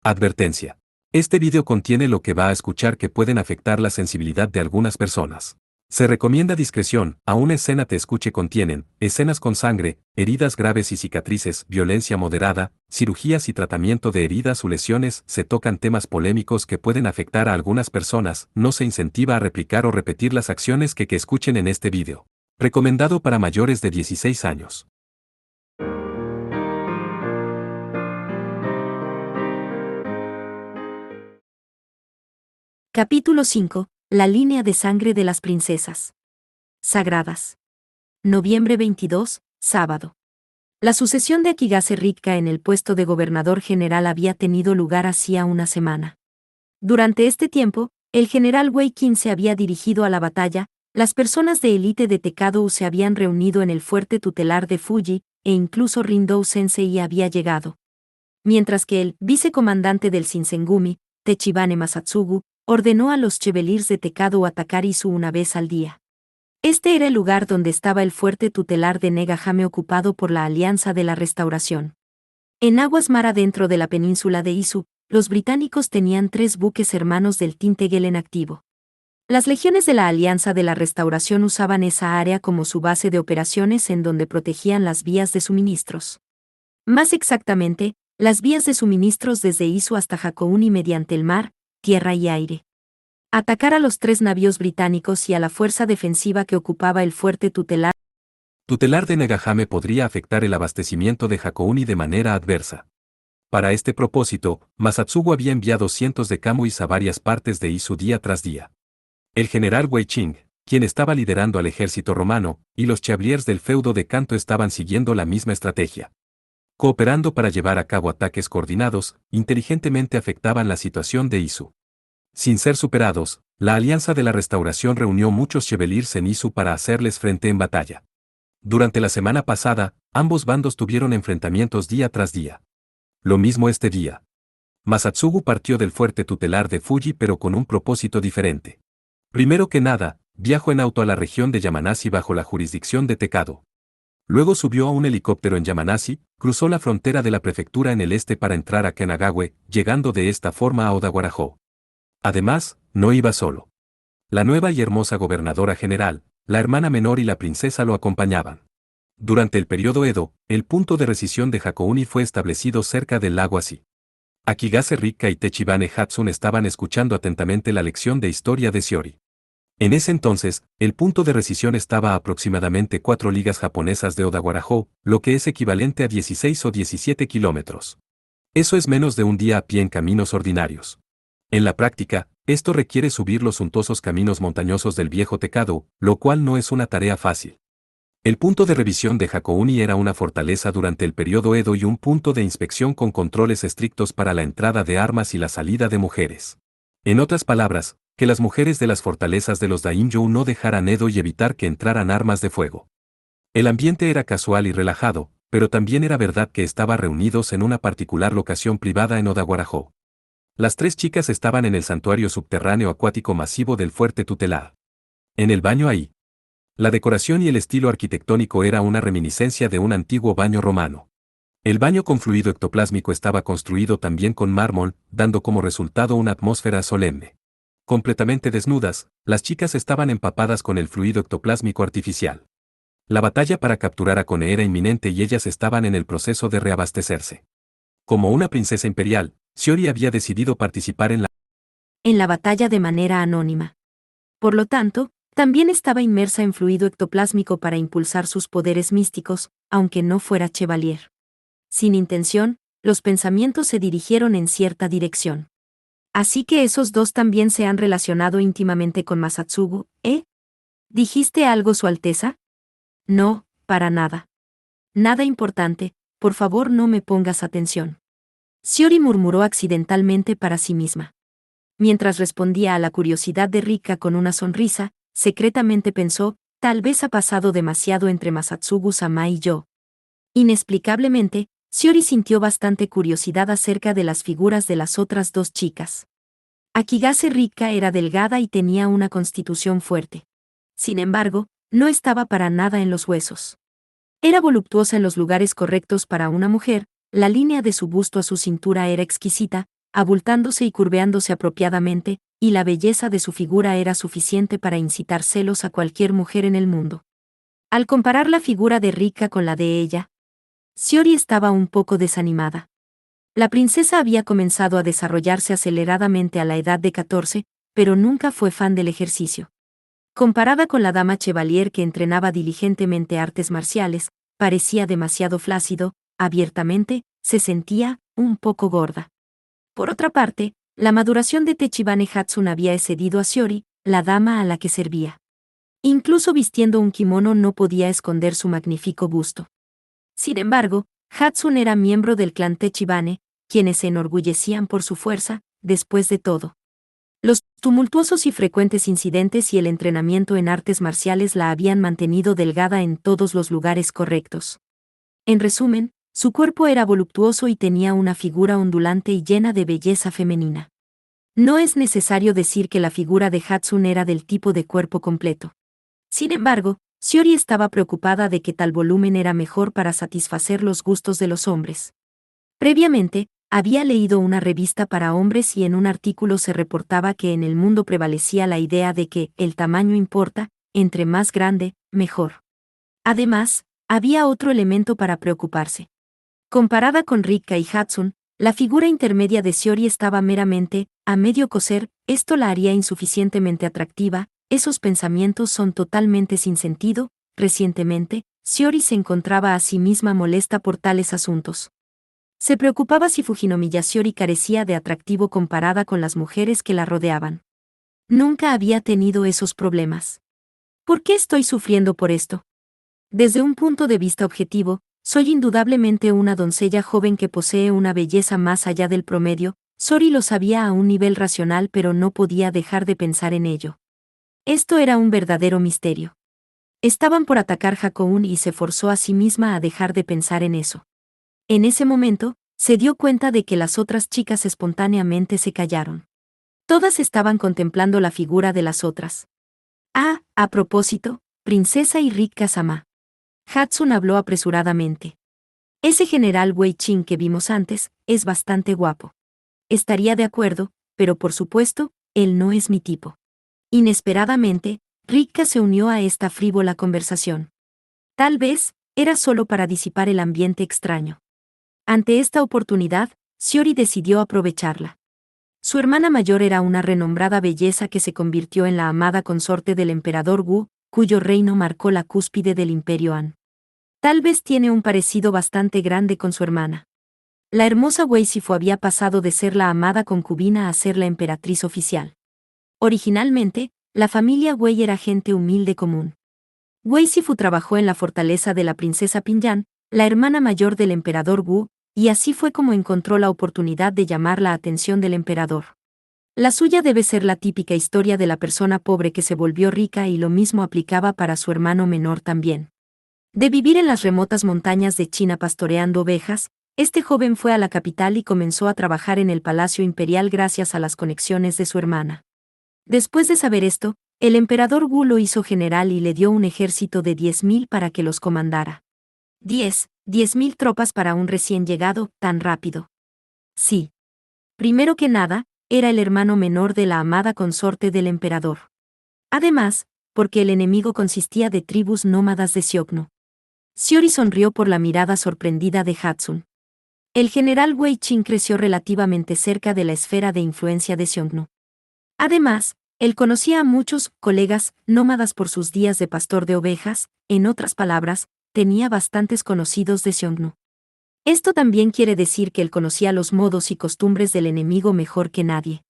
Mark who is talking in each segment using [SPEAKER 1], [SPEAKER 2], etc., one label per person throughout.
[SPEAKER 1] Advertencia. Este video contiene lo que va a escuchar que pueden afectar la sensibilidad de algunas personas. Se recomienda discreción, aún escena te escuche contienen, escenas con sangre, heridas graves y cicatrices, violencia moderada, cirugías y tratamiento de heridas o lesiones, se tocan temas polémicos que pueden afectar a algunas personas, no se incentiva a replicar o repetir las acciones que escuchen en este video. Recomendado para mayores de 16 años.
[SPEAKER 2] Capítulo 5. La línea de sangre de las princesas sagradas. Noviembre 22, sábado. La sucesión de Akigase Rikka en el puesto de gobernador general había tenido lugar hacía una semana. Durante este tiempo, el general Wei Qin se había dirigido a la batalla, las personas de élite de Tekado se habían reunido en el fuerte tutelar de Fuji, e incluso Rindou Sensei había llegado. Mientras que el vicecomandante del Shinsengumi, Techibane Masatsugu, ordenó a los chevaliers de Tekado atacar Izu una vez al día. Este era el lugar donde estaba el fuerte tutelar de Negahame ocupado por la Alianza de la Restauración. En aguas mar adentro de la península de Izu, los británicos tenían 3 buques hermanos del Tintegel en activo. Las legiones de la Alianza de la Restauración usaban esa área como su base de operaciones en donde protegían las vías de suministros. Más exactamente, las vías de suministros desde Izu hasta Hakouni mediante el mar, tierra y aire. Atacar a los 3 navíos británicos y a la fuerza defensiva que ocupaba el fuerte tutelar
[SPEAKER 1] De Negahame podría afectar el abastecimiento de Hakouni de manera adversa. Para este propósito, Masatsugu había enviado cientos de camuis a varias partes de Izu día tras día. El general Wei Qing, quien estaba liderando al ejército romano, y los chevaliers del feudo de Kanto estaban siguiendo la misma estrategia. Cooperando para llevar a cabo ataques coordinados, inteligentemente afectaban la situación de Izu. Sin ser superados, la Alianza de la Restauración reunió muchos chevaliers en Izu para hacerles frente en batalla. Durante la semana pasada, ambos bandos tuvieron enfrentamientos día tras día. Lo mismo este día. Masatsugu partió del fuerte tutelar de Fuji pero con un propósito diferente. Primero que nada, viajó en auto a la región de Yamanashi bajo la jurisdicción de Tekado. Luego subió a un helicóptero en Yamanashi, cruzó la frontera de la prefectura en el este para entrar a Kanagawa, llegando de esta forma a Odawarajo. Además, no iba solo. La nueva y hermosa gobernadora general, la hermana menor y la princesa lo acompañaban. Durante el periodo Edo, el punto de rescisión de Hakouni fue establecido cerca del lago Asi. Akigase Rikka y Techibane Hatsun estaban escuchando atentamente la lección de historia de Shiori. En ese entonces, el punto de rescisión estaba a aproximadamente 4 ligas japonesas de Odawarajo, lo que es equivalente a 16 o 17 kilómetros. Eso es menos de un día a pie en caminos ordinarios. En la práctica, esto requiere subir los suntuosos caminos montañosos del viejo Tekado, lo cual no es una tarea fácil. El punto de revisión de Hakouni era una fortaleza durante el periodo Edo y un punto de inspección con controles estrictos para la entrada de armas y la salida de mujeres. En otras palabras, que las mujeres de las fortalezas de los daimyō no dejaran Edo y evitar que entraran armas de fuego. El ambiente era casual y relajado, pero también era verdad que estaban reunidos en una particular locación privada en Odawarajo. Las 3 chicas estaban en el santuario subterráneo acuático masivo del fuerte tutelar. En el baño ahí. La decoración y el estilo arquitectónico era una reminiscencia de un antiguo baño romano. El baño con fluido ectoplásmico estaba construido también con mármol, dando como resultado una atmósfera solemne. Completamente desnudas, las chicas estaban empapadas con el fluido ectoplásmico artificial. La batalla para capturar a Kone era inminente y ellas estaban en el proceso de reabastecerse. Como una princesa imperial, Shiori había decidido participar en la
[SPEAKER 2] batalla de manera anónima. Por lo tanto, también estaba inmersa en fluido ectoplásmico para impulsar sus poderes místicos, aunque no fuera chevalier. Sin intención, los pensamientos se dirigieron en cierta dirección. Así que esos 2 también se han relacionado íntimamente con Masatsugu, ¿eh? ¿Dijiste algo, Su Alteza? No, para nada. Nada importante, por favor no me pongas atención. Shiori murmuró accidentalmente para sí misma. Mientras respondía a la curiosidad de Rikka con una sonrisa, secretamente pensó, tal vez ha pasado demasiado entre Masatsugu-sama y yo. Inexplicablemente, Shiori sintió bastante curiosidad acerca de las figuras de las otras 2 chicas. Akigase Rikka era delgada y tenía una constitución fuerte. Sin embargo, no estaba para nada en los huesos. Era voluptuosa en los lugares correctos para una mujer, la línea de su busto a su cintura era exquisita, abultándose y curveándose apropiadamente, y la belleza de su figura era suficiente para incitar celos a cualquier mujer en el mundo. Al comparar la figura de Rika con la de ella, Shiori estaba un poco desanimada. La princesa había comenzado a desarrollarse aceleradamente a la edad de 14, pero nunca fue fan del ejercicio. Comparada con la dama Chevalier que entrenaba diligentemente artes marciales, parecía demasiado flácido, abiertamente, se sentía un poco gorda. Por otra parte, la maduración de Tachibana Hatsun había excedido a Shiori, la dama a la que servía. Incluso vistiendo un kimono no podía esconder su magnífico busto. Sin embargo, Hatsun era miembro del clan Tachibana, quienes se enorgullecían por su fuerza, después de todo. Los tumultuosos y frecuentes incidentes y el entrenamiento en artes marciales la habían mantenido delgada en todos los lugares correctos. En resumen, su cuerpo era voluptuoso y tenía una figura ondulante y llena de belleza femenina. No es necesario decir que la figura de Hatsun era del tipo de cuerpo completo. Sin embargo, Shiori estaba preocupada de que tal volumen era mejor para satisfacer los gustos de los hombres. Previamente, había leído una revista para hombres y en un artículo se reportaba que en el mundo prevalecía la idea de que el tamaño importa, entre más grande, mejor. Además, había otro elemento para preocuparse. Comparada con Rika y Hatsun, la figura intermedia de Shiori estaba meramente, a medio coser, esto la haría insuficientemente atractiva, esos pensamientos son totalmente sin sentido. Recientemente, Shiori se encontraba a sí misma molesta por tales asuntos. Se preocupaba si Fujinomiya Shiori carecía de atractivo comparada con las mujeres que la rodeaban. Nunca había tenido esos problemas. ¿Por qué estoy sufriendo por esto? Desde un punto de vista objetivo, soy indudablemente una doncella joven que posee una belleza más allá del promedio. Shiori lo sabía a un nivel racional pero no podía dejar de pensar en ello. Esto era un verdadero misterio. Estaban por atacar Hakoun y se forzó a sí misma a dejar de pensar en eso. En ese momento, se dio cuenta de que las otras chicas espontáneamente se callaron. Todas estaban contemplando la figura de las otras. Ah, a propósito, princesa y Rika-sama. Hatsun habló apresuradamente. Ese general Wei Qing que vimos antes, es bastante guapo. Estaría de acuerdo, pero por supuesto, él no es mi tipo. Inesperadamente, Rika se unió a esta frívola conversación. Tal vez, era solo para disipar el ambiente extraño. Ante esta oportunidad, Shiori decidió aprovecharla. Su hermana mayor era una renombrada belleza que se convirtió en la amada consorte del emperador Wu, cuyo reino marcó la cúspide del imperio Han. Tal vez tiene un parecido bastante grande con su hermana. La hermosa Wei Shifu había pasado de ser la amada concubina a ser la emperatriz oficial. Originalmente, la familia Wei era gente humilde común. Wei Shifu trabajó en la fortaleza de la princesa Pinyan, la hermana mayor del emperador Wu, y así fue como encontró la oportunidad de llamar la atención del emperador. La suya debe ser la típica historia de la persona pobre que se volvió rica y lo mismo aplicaba para su hermano menor también. De vivir en las remotas montañas de China pastoreando ovejas, este joven fue a la capital y comenzó a trabajar en el Palacio Imperial gracias a las conexiones de su hermana. Después de saber esto, el emperador Wu lo hizo general y le dio un ejército de 10.000 para que los comandara. 10.000 tropas para un recién llegado, tan rápido. Sí. Primero que nada, era el hermano menor de la amada consorte del emperador. Además, porque el enemigo consistía de tribus nómadas de Xiongnu. Shiori sonrió por la mirada sorprendida de Hatsun. El general Wei Qing creció relativamente cerca de la esfera de influencia de Xiongnu. Además, él conocía a muchos colegas nómadas por sus días de pastor de ovejas, en otras palabras, tenía bastantes conocidos de Xiongnu. Esto también quiere decir que él conocía los modos y costumbres del enemigo mejor que nadie.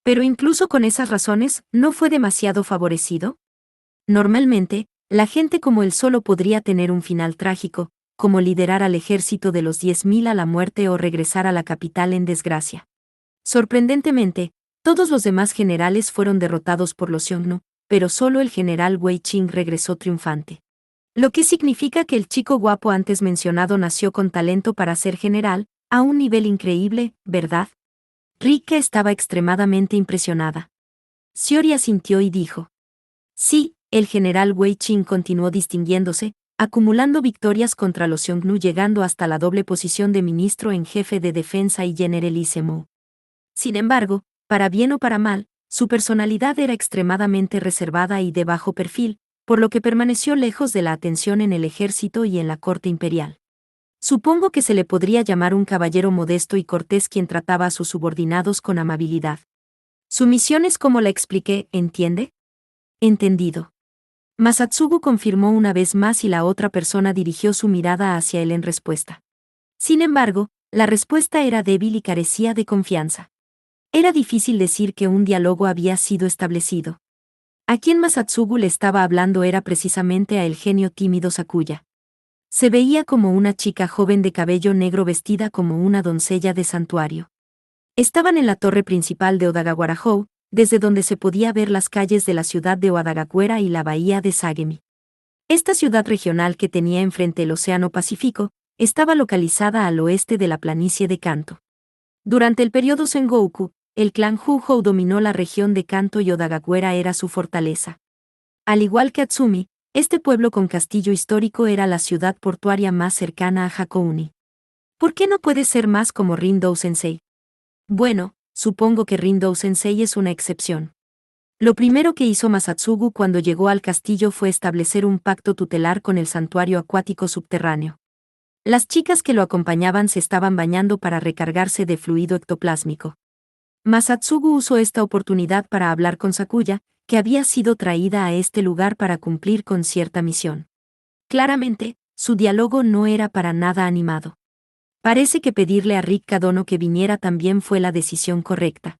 [SPEAKER 2] Pero incluso con esas razones, ¿no fue demasiado favorecido? Normalmente, la gente como él solo podría tener un final trágico, como liderar al ejército de los 10.000 a la muerte o regresar a la capital en desgracia. Sorprendentemente, todos los demás generales fueron derrotados por los Xiongnu, pero solo el general Wei Qing regresó triunfante. Lo que significa que el chico guapo antes mencionado nació con talento para ser general, a un nivel increíble, ¿verdad? Rika estaba extremadamente impresionada. Shiori asintió y dijo. Sí, el general Wei Qing continuó distinguiéndose, acumulando victorias contra los Xiongnu llegando hasta la doble posición de ministro en jefe de defensa y generalísimo. Sin embargo, para bien o para mal, su personalidad era extremadamente reservada y de bajo perfil, por lo que permaneció lejos de la atención en el ejército y en la corte imperial. Supongo que se le podría llamar un caballero modesto y cortés quien trataba a sus subordinados con amabilidad. Su misión es como la expliqué, ¿entiende? Entendido. Masatsugu confirmó una vez más y la otra persona dirigió su mirada hacia él en respuesta. Sin embargo, la respuesta era débil y carecía de confianza. Era difícil decir que un diálogo había sido establecido. A quien Masatsugu le estaba hablando era precisamente a el genio tímido Sakuya. Se veía como una chica joven de cabello negro vestida como una doncella de santuario. Estaban en la torre principal de Odagawara-hou, desde donde se podía ver las calles de la ciudad de Odagawara y la bahía de Sagemi. Esta ciudad regional que tenía enfrente el Océano Pacífico, estaba localizada al oeste de la planicie de Kanto. Durante el periodo Sengoku, el clan Hujou dominó la región de Kanto y Odagawara era su fortaleza. Al igual que Atsumi, este pueblo con castillo histórico era la ciudad portuaria más cercana a Hakouni. ¿Por qué no puede ser más como Rindou-sensei? Bueno, supongo que Rindou-sensei es una excepción. Lo primero que hizo Masatsugu cuando llegó al castillo fue establecer un pacto tutelar con el santuario acuático subterráneo. Las chicas que lo acompañaban se estaban bañando para recargarse de fluido ectoplásmico. Masatsugu usó esta oportunidad para hablar con Sakuya, que había sido traída a este lugar para cumplir con cierta misión. Claramente, su diálogo no era para nada animado. Parece que pedirle a Rick Kadono que viniera también fue la decisión correcta.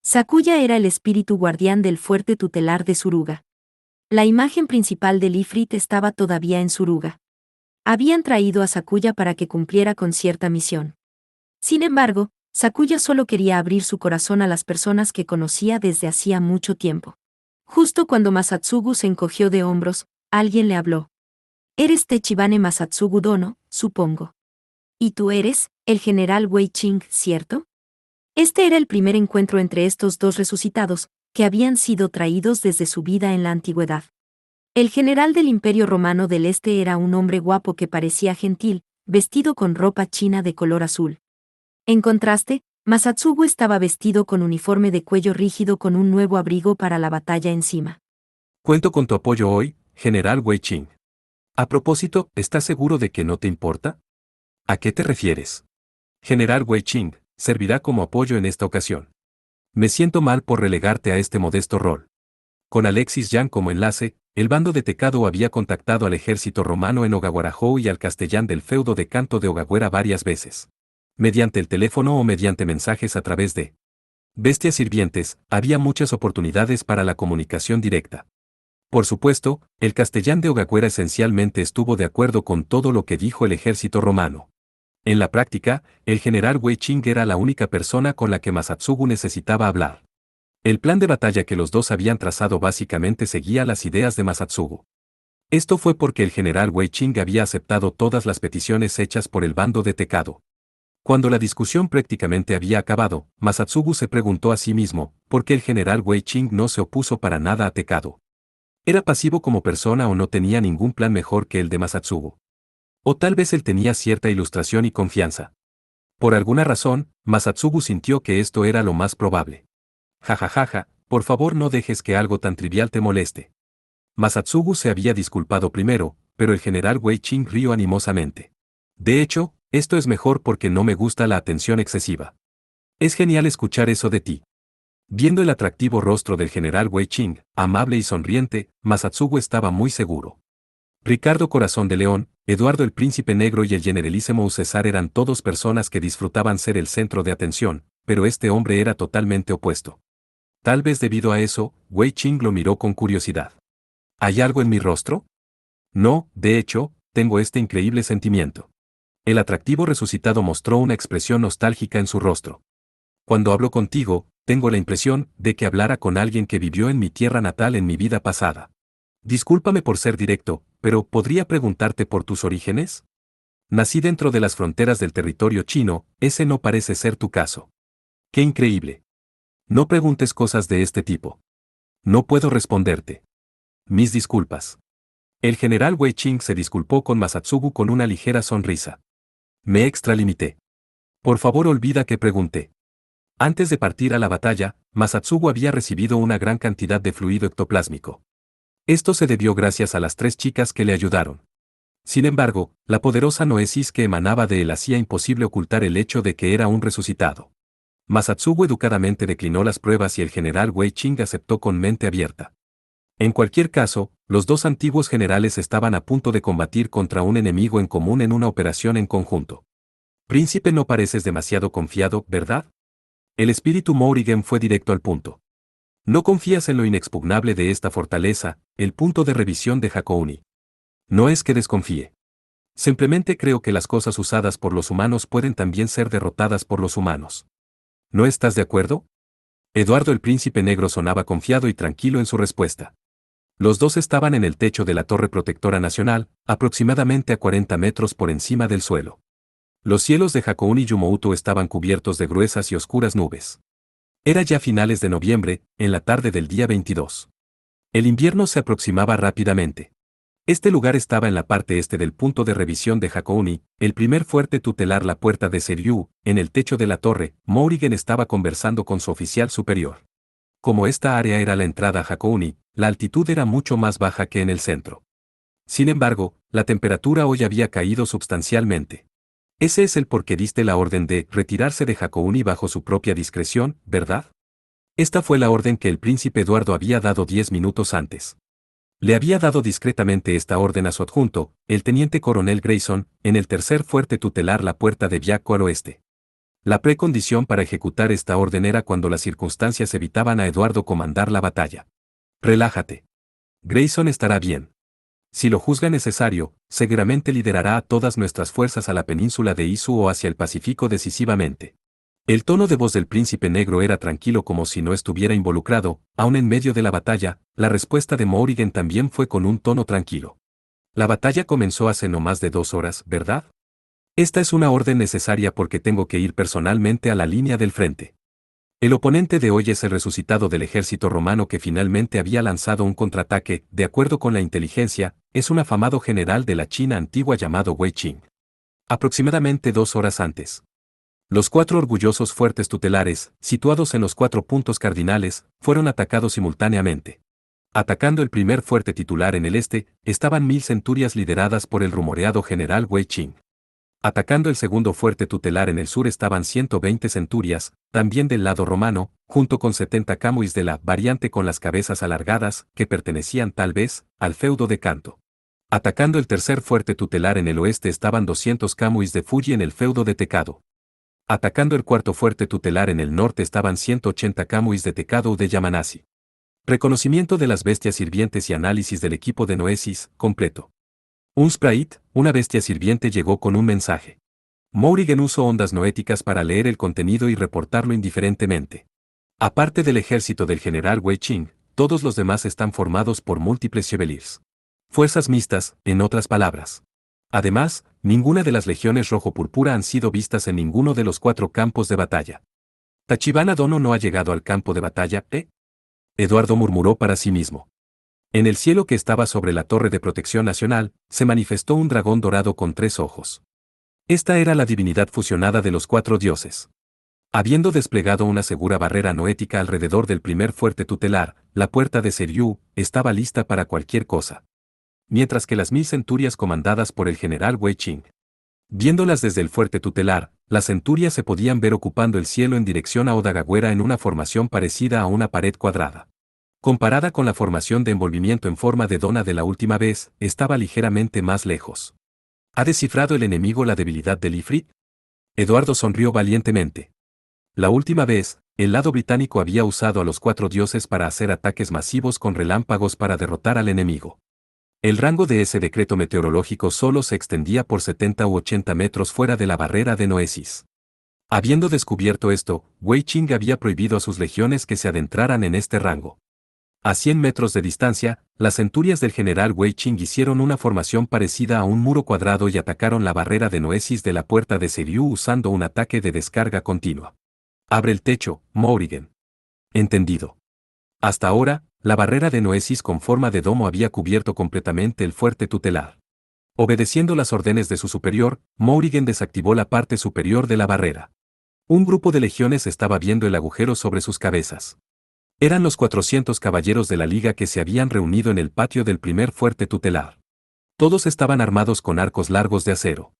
[SPEAKER 2] Sakuya era el espíritu guardián del fuerte tutelar de Suruga. La imagen principal del Ifrit estaba todavía en Suruga. Habían traído a Sakuya para que cumpliera con cierta misión. Sin embargo, Sakuya solo quería abrir su corazón a las personas que conocía desde hacía mucho tiempo. Justo cuando Masatsugu se encogió de hombros, alguien le habló. «Eres Techibane Masatsugu Dono, supongo. Y tú eres, el general Wei Ching, ¿cierto?» Este era el primer encuentro entre estos dos resucitados, que habían sido traídos desde su vida en la antigüedad. El general del Imperio Romano del Este era un hombre guapo que parecía gentil, vestido con ropa china de color azul. En contraste, Masatsugu estaba vestido con uniforme de cuello rígido con un nuevo abrigo para la batalla encima.
[SPEAKER 1] Cuento con tu apoyo hoy, General Wei Ching. A propósito, ¿estás seguro de que no te importa? ¿A qué te refieres? General Wei Ching, servirá como apoyo en esta ocasión. Me siento mal por relegarte a este modesto rol. Con Alexis Yang como enlace, el bando de Tekado había contactado al ejército romano en Ogawarahou y al castellán del feudo de Kanto de Ogaguera varias veces. Mediante el teléfono o mediante mensajes a través de bestias sirvientes, había muchas oportunidades para la comunicación directa. Por supuesto, el castellán de Ogaguera esencialmente estuvo de acuerdo con todo lo que dijo el ejército romano. En la práctica, el general Wei Ching era la única persona con la que Masatsugu necesitaba hablar. El plan de batalla que los dos habían trazado básicamente seguía las ideas de Masatsugu. Esto fue porque el general Wei Ching había aceptado todas las peticiones hechas por el bando de Tekado. Cuando la discusión prácticamente había acabado, Masatsugu se preguntó a sí mismo, ¿por qué el general Wei Ching no se opuso para nada a Tekado? ¿Era pasivo como persona o no tenía ningún plan mejor que el de Masatsugu? O tal vez él tenía cierta ilustración y confianza. Por alguna razón, Masatsugu sintió que esto era lo más probable. Jajajaja, por favor no dejes que algo tan trivial te moleste. Masatsugu se había disculpado primero, pero el general Wei Ching rió animosamente. De hecho, esto es mejor porque no me gusta la atención excesiva. Es genial escuchar eso de ti. Viendo el atractivo rostro del general Wei Ching, amable y sonriente, Masatsugu estaba muy seguro. Ricardo Corazón de León, Eduardo el Príncipe Negro y el generalísimo César eran todos personas que disfrutaban ser el centro de atención, pero este hombre era totalmente opuesto. Tal vez debido a eso, Wei Ching lo miró con curiosidad. ¿Hay algo en mi rostro? No, de hecho, tengo este increíble sentimiento. El atractivo resucitado mostró una expresión nostálgica en su rostro. Cuando hablo contigo, tengo la impresión de que hablara con alguien que vivió en mi tierra natal en mi vida pasada. Discúlpame por ser directo, pero ¿podría preguntarte por tus orígenes? Nací dentro de las fronteras del territorio chino, ese no parece ser tu caso. ¡Qué increíble! No preguntes cosas de este tipo. No puedo responderte. Mis disculpas. El general Wei Ching se disculpó con Masatsugu con una ligera sonrisa. Me extralimité. Por favor olvida que pregunté. Antes de partir a la batalla, Masatsugu había recibido una gran cantidad de fluido ectoplásmico. Esto se debió gracias a las 3 chicas que le ayudaron. Sin embargo, la poderosa noesis que emanaba de él hacía imposible ocultar el hecho de que era un resucitado. Masatsugu educadamente declinó las pruebas y el general Wei Qing aceptó con mente abierta. En cualquier caso, los 2 antiguos generales estaban a punto de combatir contra un enemigo en común en una operación en conjunto. Príncipe, no pareces demasiado confiado, ¿verdad? El espíritu Morrigan fue directo al punto. No confías en lo inexpugnable de esta fortaleza, el punto de revisión de Hakouni. No es que desconfíe. Simplemente creo que las cosas usadas por los humanos pueden también ser derrotadas por los humanos. ¿No estás de acuerdo? Eduardo el Príncipe Negro sonaba confiado y tranquilo en su respuesta. Los 2 estaban en el techo de la Torre Protectora Nacional, aproximadamente a 40 metros por encima del suelo. Los cielos de Hakouni Yumouto estaban cubiertos de gruesas y oscuras nubes. Era ya finales de noviembre, en la tarde del día 22. El invierno se aproximaba rápidamente. Este lugar estaba en la parte este del punto de revisión de Hakouni, el primer fuerte tutelar, la puerta de Seryu. En el techo de la torre, Morrigan estaba conversando con su oficial superior. Como esta área era la entrada a Hakouni, la altitud era mucho más baja que en el centro. Sin embargo, la temperatura hoy había caído sustancialmente. Ese es el por qué diste la orden de retirarse de Hakouni bajo su propia discreción, ¿verdad? Esta fue la orden que el príncipe Eduardo había dado 10 minutos antes. Le había dado discretamente esta orden a su adjunto, el teniente coronel Grayson, en el tercer fuerte tutelar, la puerta de Byakko al oeste. La precondición para ejecutar esta orden era cuando las circunstancias evitaban a Eduardo comandar la batalla. Relájate. Grayson estará bien. Si lo juzga necesario, seguramente liderará a todas nuestras fuerzas a la península de Izu o hacia el Pacífico decisivamente. El tono de voz del príncipe negro era tranquilo, como si no estuviera involucrado, aun en medio de la batalla. La respuesta de Morrigan también fue con un tono tranquilo. La batalla comenzó hace no más de 2 horas, ¿verdad? Esta es una orden necesaria porque tengo que ir personalmente a la línea del frente. El oponente de hoy es el resucitado del ejército romano que finalmente había lanzado un contraataque. De acuerdo con la inteligencia, es un afamado general de la China antigua llamado Wei Qing. Aproximadamente 2 horas antes. Los 4 orgullosos fuertes tutelares, situados en los 4 puntos cardinales, fueron atacados simultáneamente. Atacando el primer fuerte titular en el este, estaban 1000 centurias lideradas por el rumoreado general Wei Qing. Atacando el segundo fuerte tutelar en el sur estaban 120 centurias, también del lado romano, junto con 70 camuis de la variante con las cabezas alargadas, que pertenecían tal vez al feudo de Kanto. Atacando el tercer fuerte tutelar en el oeste estaban 200 camuis de Fuji en el feudo de Tekado. Atacando el cuarto fuerte tutelar en el norte estaban 180 camuis de Tekado o de Yamanashi. Reconocimiento de las bestias sirvientes y análisis del equipo de noesis, completo. Un sprite, una bestia sirviente, llegó con un mensaje. Morrigan usó ondas noéticas para leer el contenido y reportarlo indiferentemente. Aparte del ejército del general Wei Qing, todos los demás están formados por múltiples chevaliers. Fuerzas mixtas, en otras palabras. Además, ninguna de las legiones rojo-púrpura han sido vistas en ninguno de los 4 campos de batalla. Tachibana Dono no ha llegado al campo de batalla, ¿eh? Eduardo murmuró para sí mismo. En el cielo que estaba sobre la Torre de Protección Nacional, se manifestó un dragón dorado con 3 ojos. Esta era la divinidad fusionada de los 4 dioses. Habiendo desplegado una segura barrera noética alrededor del primer fuerte tutelar, la puerta de Seryu estaba lista para cualquier cosa. Mientras que las 1000 centurias comandadas por el general Wei Qing. Viéndolas desde el fuerte tutelar, las centurias se podían ver ocupando el cielo en dirección a Odagawera en una formación parecida a una pared cuadrada. Comparada con la formación de envolvimiento en forma de dona de la última vez, estaba ligeramente más lejos. ¿Ha descifrado el enemigo la debilidad del Ifrit? Eduardo sonrió valientemente. La última vez, el lado británico había usado a los 4 dioses para hacer ataques masivos con relámpagos para derrotar al enemigo. El rango de ese decreto meteorológico solo se extendía por 70 u 80 metros fuera de la barrera de noesis. Habiendo descubierto esto, Wei Qing había prohibido a sus legiones que se adentraran en este rango. A 100 metros de distancia, las centurias del general Wei Qing hicieron una formación parecida a un muro cuadrado y atacaron la barrera de noesis de la puerta de Seryu usando un ataque de descarga continua. Abre el techo, Morrigan. Entendido. Hasta ahora, la barrera de noesis con forma de domo había cubierto completamente el fuerte tutelar. Obedeciendo las órdenes de su superior, Morrigan desactivó la parte superior de la barrera. Un grupo de legiones estaba viendo el agujero sobre sus cabezas. Eran los 400 caballeros de la Liga que se habían reunido en el patio del primer fuerte tutelar. Todos estaban armados con arcos largos de acero.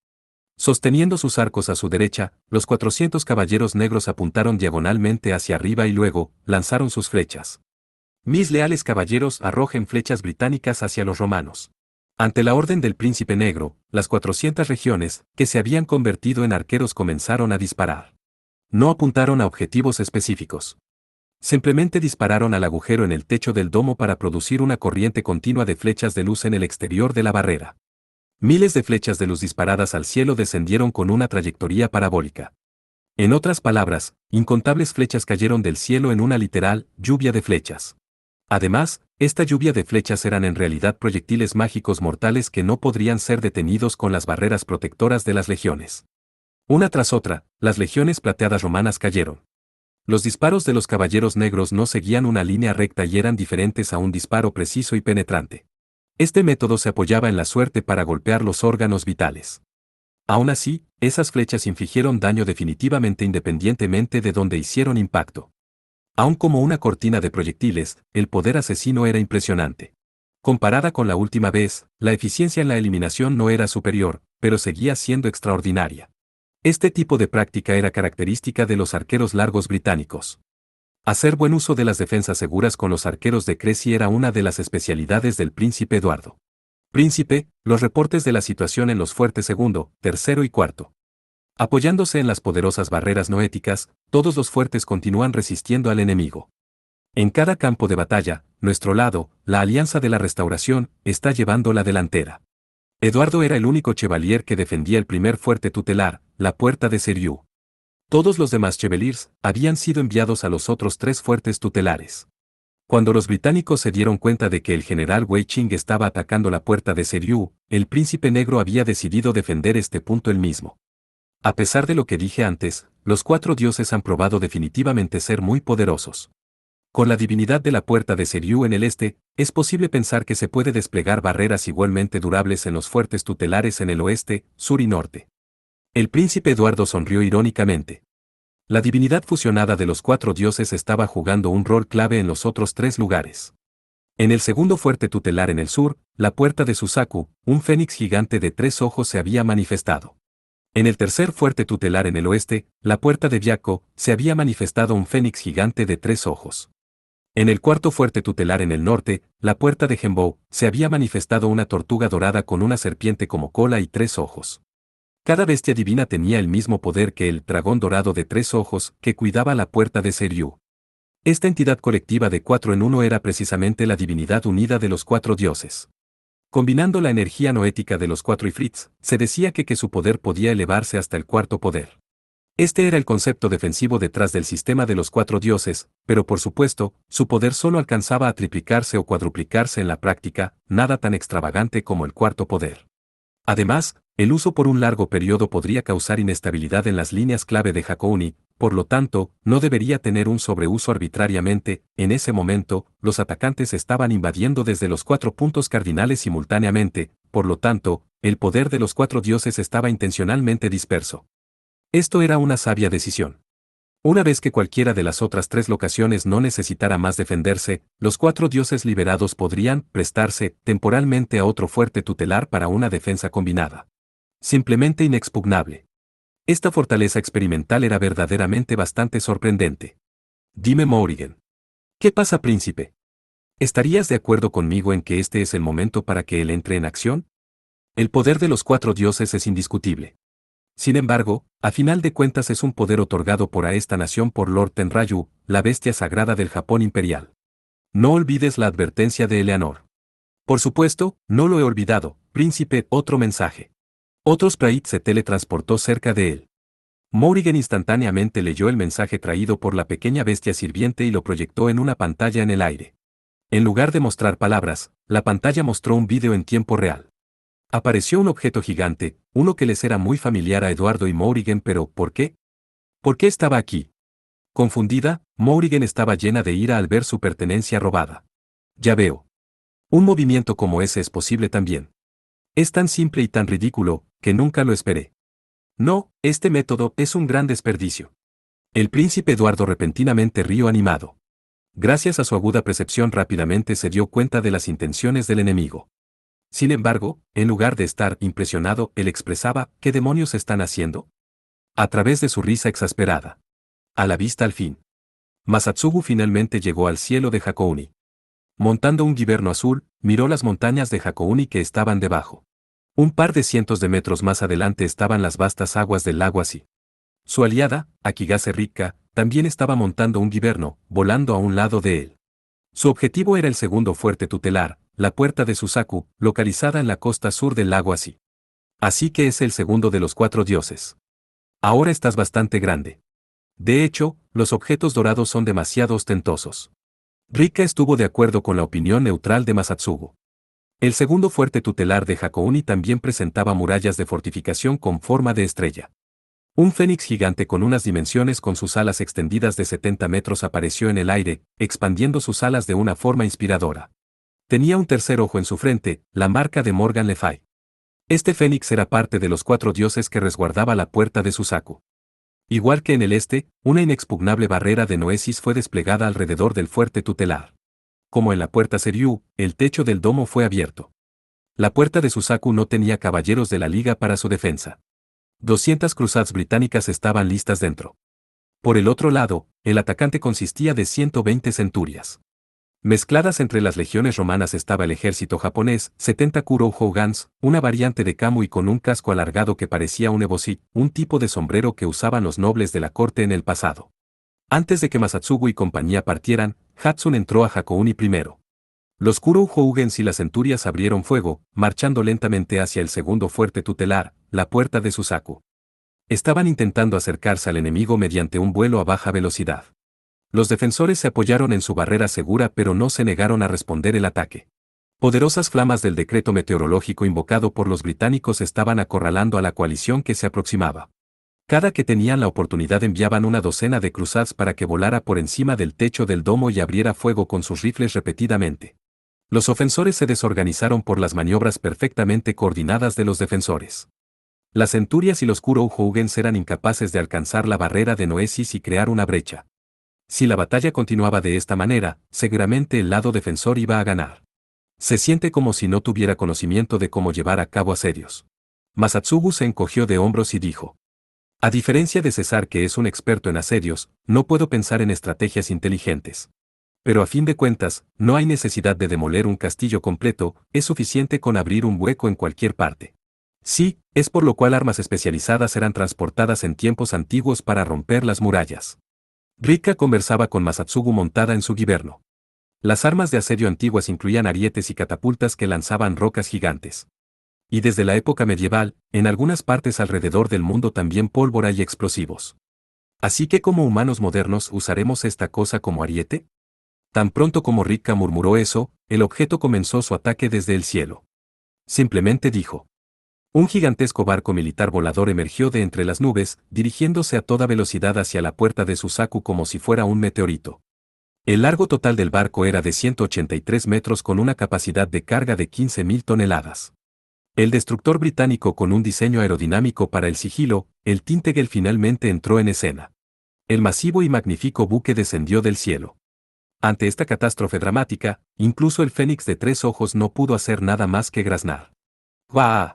[SPEAKER 1] Sosteniendo sus arcos a su derecha, los 400 caballeros negros apuntaron diagonalmente hacia arriba y luego, lanzaron sus flechas. Mis leales caballeros arrojen flechas británicas hacia los romanos. Ante la orden del príncipe negro, las 400 legiones, que se habían convertido en arqueros, comenzaron a disparar. No apuntaron a objetivos específicos. Simplemente dispararon al agujero en el techo del domo para producir una corriente continua de flechas de luz en el exterior de la barrera. Miles de flechas de luz disparadas al cielo descendieron con una trayectoria parabólica. En otras palabras, incontables flechas cayeron del cielo en una literal lluvia de flechas. Además, esta lluvia de flechas eran en realidad proyectiles mágicos mortales que no podrían ser detenidos con las barreras protectoras de las legiones. Una tras otra, las legiones plateadas romanas cayeron. Los disparos de los caballeros negros no seguían una línea recta y eran diferentes a un disparo preciso y penetrante. Este método se apoyaba en la suerte para golpear los órganos vitales. Aún así, esas flechas infligieron daño definitivamente independientemente de dónde hicieron impacto. Aún como una cortina de proyectiles, el poder asesino era impresionante. Comparada con la última vez, la eficiencia en la eliminación no era superior, pero seguía siendo extraordinaria. Este tipo de práctica era característica de los arqueros largos británicos. Hacer buen uso de las defensas seguras con los arqueros de Crecy era una de las especialidades del príncipe Eduardo. Príncipe, los reportes de la situación en los fuertes segundo, tercero y cuarto. Apoyándose en las poderosas barreras noéticas, todos los fuertes continúan resistiendo al enemigo. En cada campo de batalla, nuestro lado, la Alianza de la Restauración, está llevando la delantera. Eduardo era el único chevalier que defendía el primer fuerte tutelar, la puerta de Seriú. Todos los demás chevaliers habían sido enviados a los otros 3 fuertes tutelares. Cuando los británicos se dieron cuenta de que el general Wei Qing estaba atacando la puerta de Seriú, el príncipe negro había decidido defender este punto él mismo. A pesar de lo que dije antes, los 4 dioses han probado definitivamente ser muy poderosos. Con la divinidad de la puerta de Seriú en el este, es posible pensar que se puede desplegar barreras igualmente durables en los fuertes tutelares en el oeste, sur y norte. El príncipe Eduardo sonrió irónicamente. La divinidad fusionada de los 4 dioses estaba jugando un rol clave en los otros 3 lugares. En el segundo fuerte tutelar en el sur, la puerta de Susaku, un fénix gigante de 3 ojos se había manifestado. En el tercer fuerte tutelar en el oeste, la puerta de Byakko, se había manifestado un fénix gigante de 3 ojos. En el cuarto fuerte tutelar en el norte, la puerta de Genbou, se había manifestado una tortuga dorada con una serpiente como cola y 3 ojos. Cada bestia divina tenía el mismo poder que el dragón dorado de 3 ojos que cuidaba la puerta de Seriú. Esta entidad colectiva de 4 en 1 era precisamente la divinidad unida de los 4 dioses. Combinando la energía noética de los 4 ifrits, se decía que su poder podía elevarse hasta el cuarto poder. Este era el concepto defensivo detrás del sistema de los 4 dioses, pero por supuesto, su poder solo alcanzaba a triplicarse o cuadruplicarse en la práctica, nada tan extravagante como el cuarto poder. Además, el uso por un largo periodo podría causar inestabilidad en las líneas clave de Hakouni, por lo tanto, no debería tener un sobreuso arbitrariamente. En ese momento, los atacantes estaban invadiendo desde los 4 puntos cardinales simultáneamente, por lo tanto, el poder de los 4 dioses estaba intencionalmente disperso. Esto era una sabia decisión. Una vez que cualquiera de las otras 3 locaciones no necesitara más defenderse, los 4 dioses liberados podrían prestarse temporalmente a otro fuerte tutelar para una defensa combinada. Simplemente inexpugnable. Esta fortaleza experimental era verdaderamente bastante sorprendente. Dime, Morrigan. ¿Qué pasa, príncipe? ¿Estarías de acuerdo conmigo en que este es el momento para que él entre en acción? El poder de los 4 dioses es indiscutible. Sin embargo, a final de cuentas es un poder otorgado por a esta nación por Lord Tenryu, la bestia sagrada del Japón imperial. No olvides la advertencia de Eleanor. Por supuesto, no lo he olvidado, príncipe. Otro mensaje. Otro sprite se teletransportó cerca de él. Morrigan instantáneamente leyó el mensaje traído por la pequeña bestia sirviente y lo proyectó en una pantalla en el aire. En lugar de mostrar palabras, la pantalla mostró un vídeo en tiempo real. Apareció un objeto gigante, uno que les era muy familiar a Eduardo y Morrigan, pero ¿por qué? ¿Por qué estaba aquí? Confundida, Morrigan estaba llena de ira al ver su pertenencia robada. Ya veo. Un movimiento como ese es posible también. Es tan simple y tan ridículo, que nunca lo esperé. No, este método es un gran desperdicio. El príncipe Eduardo repentinamente rió animado. Gracias a su aguda percepción rápidamente se dio cuenta de las intenciones del enemigo. Sin embargo, en lugar de estar impresionado, él expresaba, ¿qué demonios están haciendo? A través de su risa exasperada. A la vista al fin. Masatsugu finalmente llegó al cielo de Hakouni. Montando un guiberno azul, miró las montañas de Hakouni que estaban debajo. Un par de cientos de metros más adelante estaban las vastas aguas del lago Asi. Su aliada, Akigase Rikka, también estaba montando un guiberno, volando a un lado de él. Su objetivo era el segundo fuerte tutelar, la puerta de Susaku, localizada en la costa sur del lago Asi. Así que es el segundo de los 4 dioses. Ahora estás bastante grande. De hecho, los objetos dorados son demasiado ostentosos. Rikka estuvo de acuerdo con la opinión neutral de Masatsugu. El segundo fuerte tutelar de Hakouni también presentaba murallas de fortificación con forma de estrella. Un fénix gigante con unas dimensiones con sus alas extendidas de 70 metros apareció en el aire, expandiendo sus alas de una forma inspiradora. Tenía un tercer ojo en su frente, la marca de Morgan Le Fay. Este fénix era parte de los 4 dioses que resguardaba la puerta de Susaku. Igual que en el este, una inexpugnable barrera de noesis fue desplegada alrededor del fuerte tutelar. Como en la puerta Seryu, el techo del domo fue abierto. La puerta de Susaku no tenía caballeros de la liga para su defensa. 200 cruzadas británicas estaban listas dentro. Por el otro lado, el atacante consistía de 120 centurias. Mezcladas entre las legiones romanas estaba el ejército japonés, 70 Kuro Hougans, una variante de Kamui con un casco alargado que parecía un eboshi, un tipo de sombrero que usaban los nobles de la corte en el pasado. Antes de que Masatsugu y compañía partieran, Hatsun entró a Hakouni primero. Los Kuro Hougens y las centurias abrieron fuego, marchando lentamente hacia el segundo fuerte tutelar, la puerta de Susaku. Estaban intentando acercarse al enemigo mediante un vuelo a baja velocidad. Los defensores se apoyaron en su barrera segura pero no se negaron a responder el ataque. Poderosas flamas del decreto meteorológico invocado por los británicos estaban acorralando a la coalición que se aproximaba. Cada que tenían la oportunidad enviaban una docena de cruzadas para que volara por encima del techo del domo y abriera fuego con sus rifles repetidamente. Los ofensores se desorganizaron por las maniobras perfectamente coordinadas de los defensores. Las centurias y los Kuro Hougens eran incapaces de alcanzar la barrera de noesis y crear una brecha. Si la batalla continuaba de esta manera, seguramente el lado defensor iba a ganar. Se siente como si no tuviera conocimiento de cómo llevar a cabo asedios. Masatsugu se encogió de hombros y dijo: a diferencia de César, que es un experto en asedios, no puedo pensar en estrategias inteligentes. Pero a fin de cuentas, no hay necesidad de demoler un castillo completo, es suficiente con abrir un hueco en cualquier parte. Sí, es por lo cual armas especializadas eran transportadas en tiempos antiguos para romper las murallas. Rikka conversaba con Masatsugu montada en su guiberno. Las armas de asedio antiguas incluían arietes y catapultas que lanzaban rocas gigantes. Y desde la época medieval, en algunas partes alrededor del mundo también pólvora y explosivos. Así que como humanos modernos usaremos esta cosa como ariete. Tan pronto como Rikka murmuró eso, el objeto comenzó su ataque desde el cielo. Simplemente dijo. Un gigantesco barco militar volador emergió de entre las nubes, dirigiéndose a toda velocidad hacia la puerta de Susaku como si fuera un meteorito. El largo total del barco era de 183 metros con una capacidad de carga de 15.000 toneladas. El destructor británico con un diseño aerodinámico para el sigilo, el Tintagel finalmente entró en escena. El masivo y magnífico buque descendió del cielo. Ante esta catástrofe dramática, incluso el Fénix de 3 ojos no pudo hacer nada más que graznar. ¡Guau!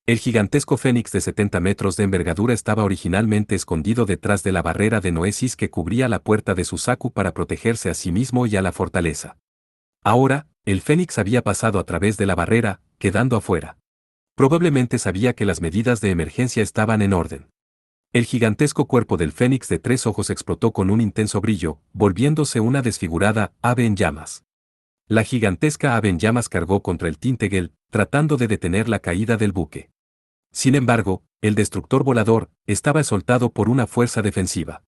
[SPEAKER 1] El gigantesco fénix de 70 metros de envergadura estaba originalmente escondido detrás de la barrera de noesis que cubría la puerta de Susaku para protegerse a sí mismo y a la fortaleza. Ahora, el fénix había pasado a través de la barrera, quedando afuera. Probablemente sabía que las medidas de emergencia estaban en orden. El gigantesco cuerpo del fénix de 3 ojos explotó con un intenso brillo, volviéndose una desfigurada ave en llamas. La gigantesca ave en llamas cargó contra el Tintagel, tratando de detener la caída del buque. Sin embargo, el destructor volador estaba soltado por una fuerza defensiva.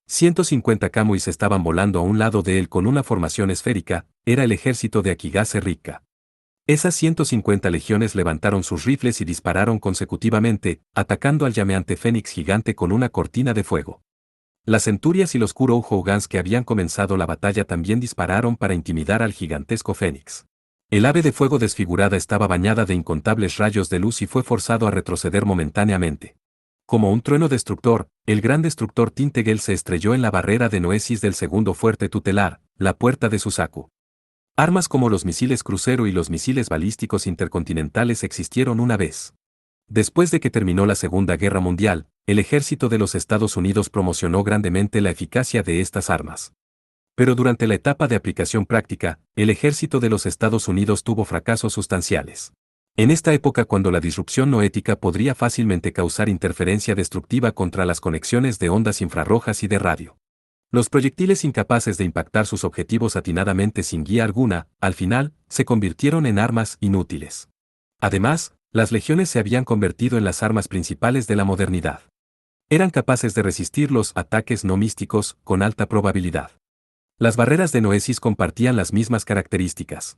[SPEAKER 1] 150 Kamuis estaban volando a un lado de él con una formación esférica, era el ejército de Akigase Rikka. Esas 150 legiones levantaron sus rifles y dispararon consecutivamente, atacando al llameante fénix gigante con una cortina de fuego. Las centurias y los Kuro Hougans que habían comenzado la batalla también dispararon para intimidar al gigantesco fénix. El ave de fuego desfigurada estaba bañada de incontables rayos de luz y fue forzado a retroceder momentáneamente. Como un trueno destructor, el gran destructor Tintegel se estrelló en la barrera de Noesis del segundo fuerte tutelar, la puerta de Suzaku. Armas como los misiles crucero y los misiles balísticos intercontinentales existieron una vez. Después de que terminó la Segunda Guerra Mundial, el ejército de los Estados Unidos promocionó grandemente la eficacia de estas armas. Pero durante la etapa de aplicación práctica, el ejército de los Estados Unidos tuvo fracasos sustanciales. En esta época, cuando la disrupción noética podría fácilmente causar interferencia destructiva contra las conexiones de ondas infrarrojas y de radio. Los proyectiles incapaces de impactar sus objetivos atinadamente sin guía alguna, al final, se convirtieron en armas inútiles. Además, las legiones se habían convertido en las armas principales de la modernidad. Eran capaces de resistir los ataques no místicos con alta probabilidad. Las barreras de Noesis compartían las mismas características.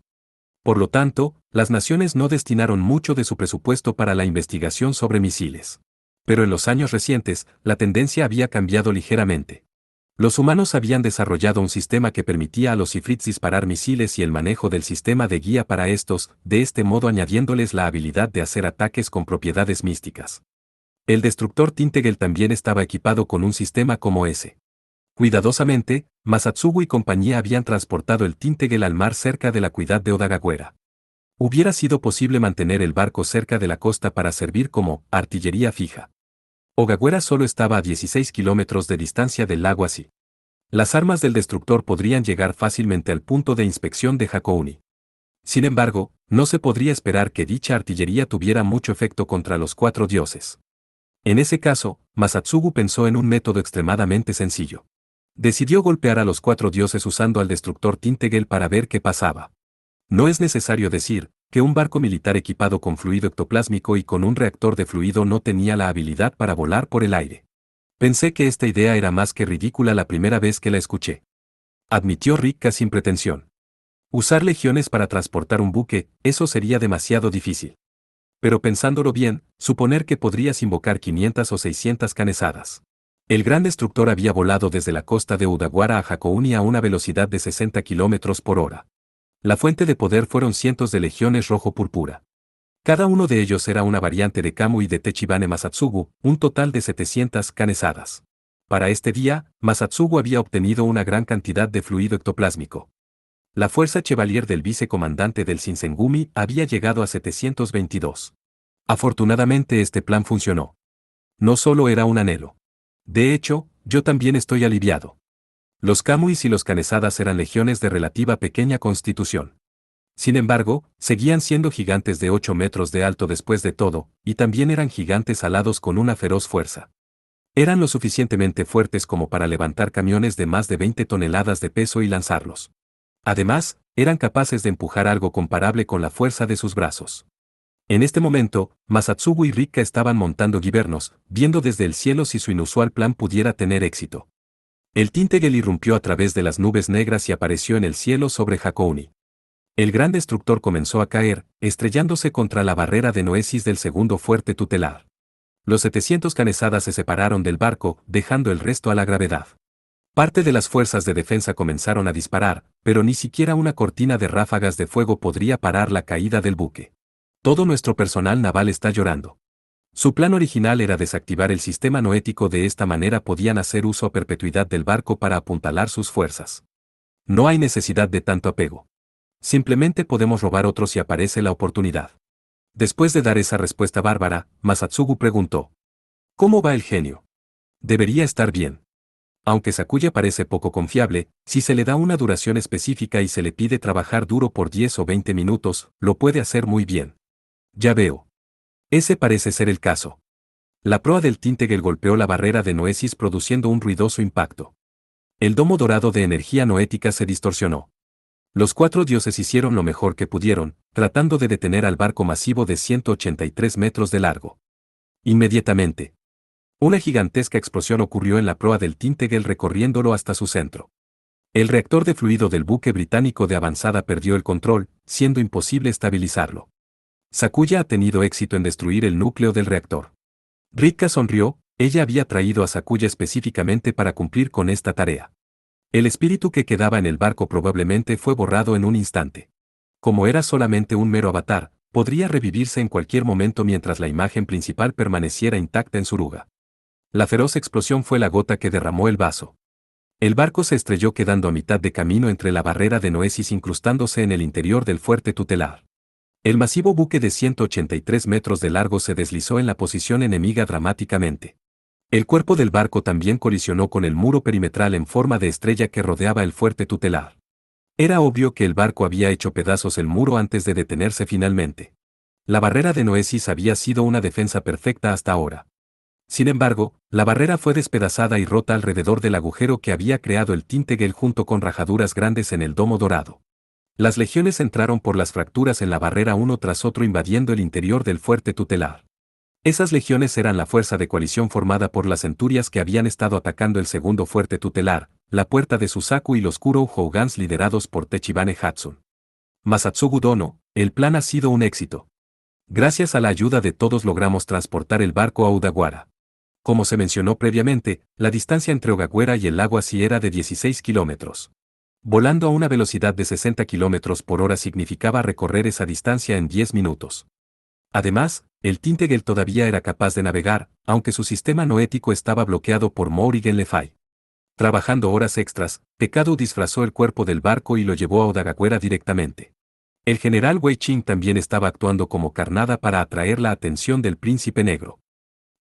[SPEAKER 1] Por lo tanto, las naciones no destinaron mucho de su presupuesto para la investigación sobre misiles. Pero en los años recientes, la tendencia había cambiado ligeramente. Los humanos habían desarrollado un sistema que permitía a los Ifrits disparar misiles y el manejo del sistema de guía para estos, de este modo añadiéndoles la habilidad de hacer ataques con propiedades místicas. El destructor Tintegel también estaba equipado con un sistema como ese. Cuidadosamente, Masatsugu y compañía habían transportado el Tintegel al mar cerca de la ciudad de Odagawera. Hubiera sido posible mantener el barco cerca de la costa para servir como artillería fija. Odagawera solo estaba a 16 kilómetros de distancia del lago así. Las armas del destructor podrían llegar fácilmente al punto de inspección de Hakouni. Sin embargo, no se podría esperar que dicha artillería tuviera mucho efecto contra los 4 dioses. En ese caso, Masatsugu pensó en un método extremadamente sencillo. Decidió golpear a los 4 dioses usando al destructor Tintegel para ver qué pasaba. No es necesario decir que un barco militar equipado con fluido ectoplásmico y con un reactor de fluido no tenía la habilidad para volar por el aire. Pensé que esta idea era más que ridícula la primera vez que la escuché. Admitió Rikka sin pretensión. Usar legiones para transportar un buque, eso sería demasiado difícil. Pero pensándolo bien, suponer que podrías invocar 500 o 600 canesadas. El gran destructor había volado desde la costa de Odagawara a Hakouni a una velocidad de 60 kilómetros por hora. La fuente de poder fueron cientos de legiones rojo-púrpura. Cada uno de ellos era una variante de Kamui de Techibane Masatsugu, un total de 700 canesadas. Para este día, Masatsugu había obtenido una gran cantidad de fluido ectoplásmico. La fuerza Chevalier del vicecomandante del Shinsengumi había llegado a 722. Afortunadamente este plan funcionó. No solo era un anhelo. De hecho, yo también estoy aliviado. Los Kamuis y los Canesadas eran legiones de relativa pequeña constitución. Sin embargo, seguían siendo gigantes de 8 metros de alto después de todo, y también eran gigantes alados con una feroz fuerza. Eran lo suficientemente fuertes como para levantar camiones de más de 20 toneladas de peso y lanzarlos. Además, eran capaces de empujar algo comparable con la fuerza de sus brazos. En este momento, Masatsugu y Rikka estaban montando gibernos, viendo desde el cielo si su inusual plan pudiera tener éxito. El Tintegel irrumpió a través de las nubes negras y apareció en el cielo sobre Hakouni. El gran destructor comenzó a caer, estrellándose contra la barrera de Noesis del segundo fuerte tutelar. Los 700 canesadas se separaron del barco, dejando el resto a la gravedad. Parte de las fuerzas de defensa comenzaron a disparar, pero ni siquiera una cortina de ráfagas de fuego podría parar la caída del buque. Todo nuestro personal naval está llorando. Su plan original era desactivar el sistema noético, de esta manera podían hacer uso a perpetuidad del barco para apuntalar sus fuerzas. No hay necesidad de tanto apego. Simplemente podemos robar otro si aparece la oportunidad. Después de dar esa respuesta bárbara, Masatsugu preguntó: ¿cómo va el genio? Debería estar bien. Aunque Sakuya parece poco confiable, si se le da una duración específica y se le pide trabajar duro por 10 o 20 minutos, lo puede hacer muy bien. Ya veo. Ese parece ser el caso. La proa del Tintegel golpeó la barrera de Noesis produciendo un ruidoso impacto. El domo dorado de energía noética se distorsionó. Los 4 dioses hicieron lo mejor que pudieron, tratando de detener al barco masivo de 183 metros de largo. Inmediatamente, una gigantesca explosión ocurrió en la proa del Tintegel, recorriéndolo hasta su centro. El reactor de fluido del buque británico de avanzada perdió el control, siendo imposible estabilizarlo. Sakuya ha tenido éxito en destruir el núcleo del reactor. Rikka sonrió, ella había traído a Sakuya específicamente para cumplir con esta tarea. El espíritu que quedaba en el barco probablemente fue borrado en un instante. Como era solamente un mero avatar, podría revivirse en cualquier momento mientras la imagen principal permaneciera intacta en Suruga. La feroz explosión fue la gota que derramó el vaso. El barco se estrelló quedando a mitad de camino entre la barrera de Noesis incrustándose en el interior del fuerte tutelar. El masivo buque de 183 metros de largo se deslizó en la posición enemiga dramáticamente. El cuerpo del barco también colisionó con el muro perimetral en forma de estrella que rodeaba el fuerte tutelar. Era obvio que el barco había hecho pedazos el muro antes de detenerse finalmente. La barrera de Noesis había sido una defensa perfecta hasta ahora. Sin embargo, la barrera fue despedazada y rota alrededor del agujero que había creado el Tintagel junto con rajaduras grandes en el domo dorado. Las legiones entraron por las fracturas en la barrera uno tras otro invadiendo el interior del fuerte tutelar. Esas legiones eran la fuerza de coalición formada por las centurias que habían estado atacando el segundo fuerte tutelar, la puerta de Susaku y los Kurou Hougans liderados por Tachibane Hatsun. Masatsugu Dono, el plan ha sido un éxito. Gracias a la ayuda de todos logramos transportar el barco a Udawara. Como se mencionó previamente, la distancia entre Ogawara y el lago Asi era de 16 kilómetros. Volando a una velocidad de 60 kilómetros por hora significaba recorrer esa distancia en 10 minutos. Además, el Tintagel todavía era capaz de navegar, aunque su sistema noético estaba bloqueado por Mourigen Le Fay. Trabajando horas extras, Pekadu disfrazó el cuerpo del barco y lo llevó a Odagawara directamente. El general Wei Qing también estaba actuando como carnada para atraer la atención del Príncipe Negro.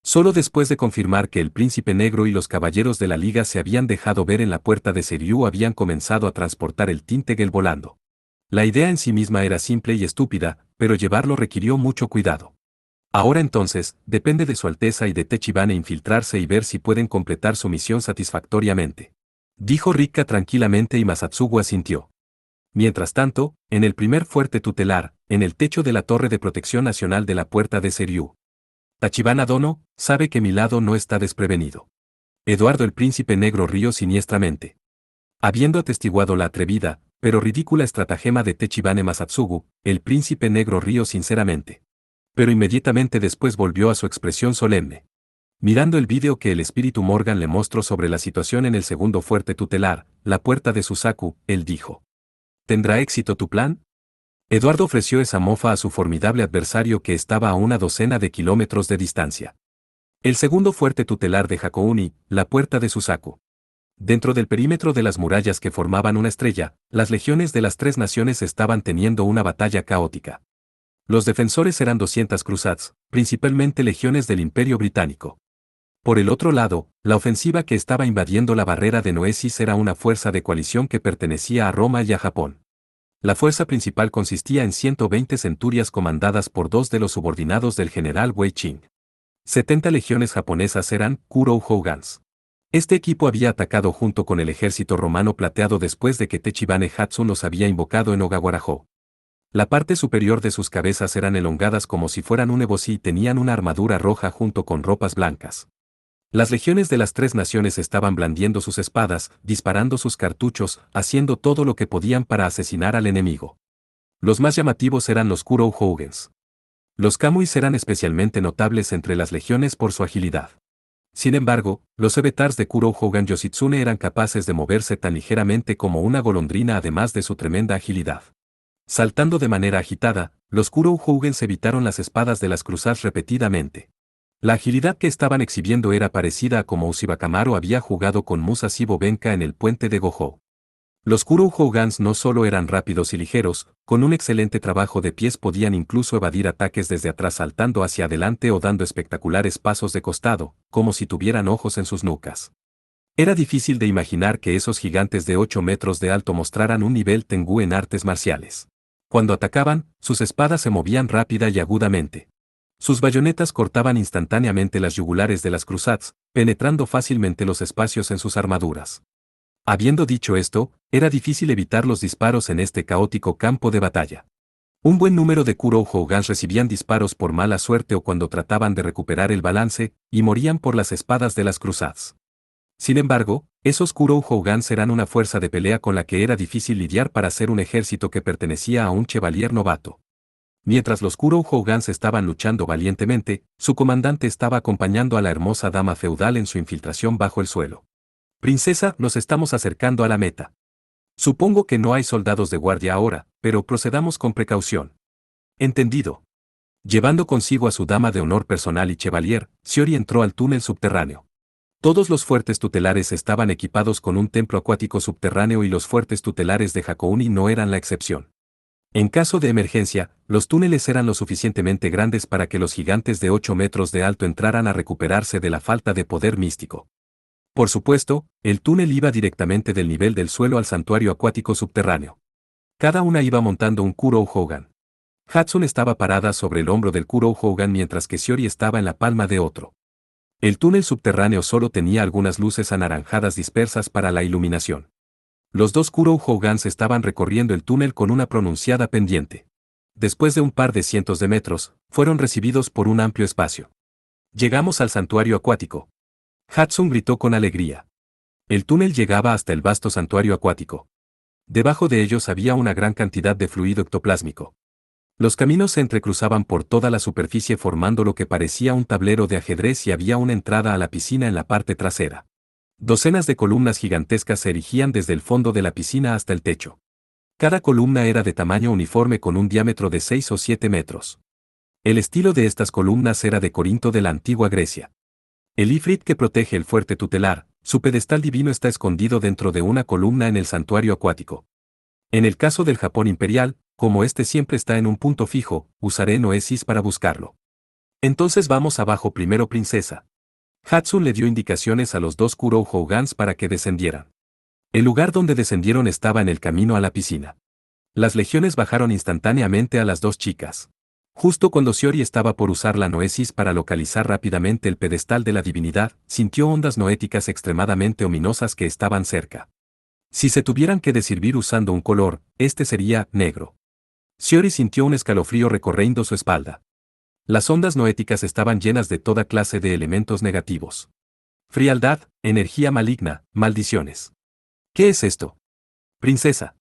[SPEAKER 1] Solo después de confirmar que el Príncipe Negro y los caballeros de la Liga se habían dejado ver en la puerta de Seriú habían comenzado a transportar el Tintagel volando. La idea en sí misma era simple y estúpida, pero llevarlo requirió mucho cuidado. Ahora entonces, depende de Su Alteza y de Tachibane infiltrarse y ver si pueden completar su misión satisfactoriamente. Dijo Rikka tranquilamente y Masatsugu asintió. Mientras tanto, en el primer fuerte tutelar, en el techo de la Torre de Protección Nacional de la Puerta de Seriú. Tachibana Dono, sabe que mi lado no está desprevenido. Eduardo el Príncipe Negro rió siniestramente. Habiendo atestiguado la atrevida, pero ridícula estratagema de Tachibane Masatsugu, el Príncipe Negro rió sinceramente. Pero inmediatamente después volvió a su expresión solemne. Mirando el vídeo que el espíritu Morgan le mostró sobre la situación en el segundo fuerte tutelar, la puerta de Susaku, él dijo. ¿Tendrá éxito tu plan? Eduardo ofreció esa mofa a su formidable adversario que estaba a una docena de kilómetros de distancia. El segundo fuerte tutelar de Hakouni, la puerta de Susaku. Dentro del perímetro de las murallas que formaban una estrella, las legiones de las tres naciones estaban teniendo una batalla caótica. Los defensores eran 200 cruzats, principalmente legiones del Imperio Británico. Por el otro lado, la ofensiva que estaba invadiendo la barrera de Noesis era una fuerza de coalición que pertenecía a Roma y a Japón. La fuerza principal consistía en 120 centurias comandadas por dos de los subordinados del general Wei Qing. 70 legiones japonesas eran Kurou Hougans. Este equipo había atacado junto con el ejército romano plateado después de que Tachibane Hatsun los había invocado en Ogawara-ho. La parte superior de sus cabezas eran elongadas como si fueran un eboshi y tenían una armadura roja junto con ropas blancas. Las legiones de las tres naciones estaban blandiendo sus espadas, disparando sus cartuchos, haciendo todo lo que podían para asesinar al enemigo. Los más llamativos eran los Kurou Hougans. Los Kamuis eran especialmente notables entre las legiones por su agilidad. Sin embargo, los Evetars de Kurou Hougan Yoshitsune eran capaces de moverse tan ligeramente como una golondrina además de su tremenda agilidad. Saltando de manera agitada, los Kurou Hougans evitaron las espadas de las cruzadas repetidamente. La agilidad que estaban exhibiendo era parecida a como Ushibakamaro había jugado con Musashi Bobenka en el puente de Gojo. Los Kurou Hougans no solo eran rápidos y ligeros, con un excelente trabajo de pies podían incluso evadir ataques desde atrás saltando hacia adelante o dando espectaculares pasos de costado, como si tuvieran ojos en sus nucas. Era difícil de imaginar que esos gigantes de 8 metros de alto mostraran un nivel Tengu en artes marciales. Cuando atacaban, sus espadas se movían rápida y agudamente. Sus bayonetas cortaban instantáneamente las yugulares de las cruzats, penetrando fácilmente los espacios en sus armaduras. Habiendo dicho esto, era difícil evitar los disparos en este caótico campo de batalla. Un buen número de Kurou Hougans recibían disparos por mala suerte o cuando trataban de recuperar el balance, y morían por las espadas de las cruzats. Sin embargo, esos Kurou Hougans eran una fuerza de pelea con la que era difícil lidiar para ser un ejército que pertenecía a un chevalier novato. Mientras los Kurou Hougans estaban luchando valientemente, su comandante estaba acompañando a la hermosa dama feudal en su infiltración bajo el suelo. Princesa, nos estamos acercando a la meta. Supongo que no hay soldados de guardia ahora, pero procedamos con precaución. Entendido. Llevando consigo a su dama de honor personal y chevalier, Shiori entró al túnel subterráneo. Todos los fuertes tutelares estaban equipados con un templo acuático subterráneo y los fuertes tutelares de Hakouni no eran la excepción. En caso de emergencia, los túneles eran lo suficientemente grandes para que los gigantes de 8 metros de alto entraran a recuperarse de la falta de poder místico. Por supuesto, el túnel iba directamente del nivel del suelo al santuario acuático subterráneo. Cada una iba montando un Kurou Hogan. Hatsune estaba parada sobre el hombro del Kurou Hogan mientras que Shiori estaba en la palma de otro. El túnel subterráneo solo tenía algunas luces anaranjadas dispersas para la iluminación. Los dos Kurou Hogans estaban recorriendo el túnel con una pronunciada pendiente. Después de un par de cientos de metros, fueron recibidos por un amplio espacio. Llegamos al santuario acuático. Hatsune gritó con alegría. El túnel llegaba hasta el vasto santuario acuático. Debajo de ellos había una gran cantidad de fluido ectoplásmico. Los caminos se entrecruzaban por toda la superficie formando lo que parecía un tablero de ajedrez y había una entrada a la piscina en la parte trasera. Docenas de columnas gigantescas se erigían desde el fondo de la piscina hasta el techo. Cada columna era de tamaño uniforme con un diámetro de 6 o 7 metros. El estilo de estas columnas era de Corinto de la antigua Grecia. El Ifrit que protege el fuerte tutelar, su pedestal divino está escondido dentro de una columna en el santuario acuático. En el caso del Japón imperial, como este siempre está en un punto fijo, usaré Noesis para buscarlo. Entonces vamos abajo primero, princesa. Hatsune le dio indicaciones a los dos Kurou Hogans para que descendieran. El lugar donde descendieron estaba en el camino a la piscina. Las legiones bajaron instantáneamente a las dos chicas. Justo cuando Shiori estaba por usar la Noesis para localizar rápidamente el pedestal de la divinidad, sintió ondas noéticas extremadamente ominosas que estaban cerca. Si se tuvieran que describir usando un color, este sería negro. Shiori sintió un escalofrío recorriendo su espalda. Las ondas noéticas estaban llenas de toda clase de elementos negativos. Frialdad, energía maligna, maldiciones. ¿Qué es esto? Princesa.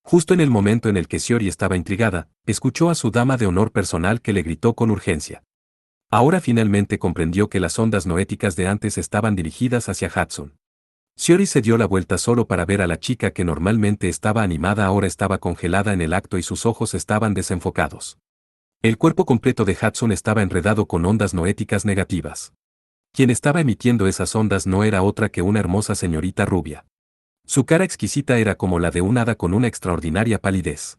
[SPEAKER 1] Justo en el momento en el que Shiori estaba intrigada, escuchó a su dama de honor personal que le gritó con urgencia. Ahora finalmente comprendió que las ondas noéticas de antes estaban dirigidas hacia Hatsune. Shiori se dio la vuelta solo para ver a la chica que normalmente estaba animada ahora estaba congelada en el acto y sus ojos estaban desenfocados. El cuerpo completo de Hatsune estaba enredado con ondas noéticas negativas. Quien estaba emitiendo esas ondas no era otra que una hermosa señorita rubia. Su cara exquisita era como la de un hada con una extraordinaria palidez.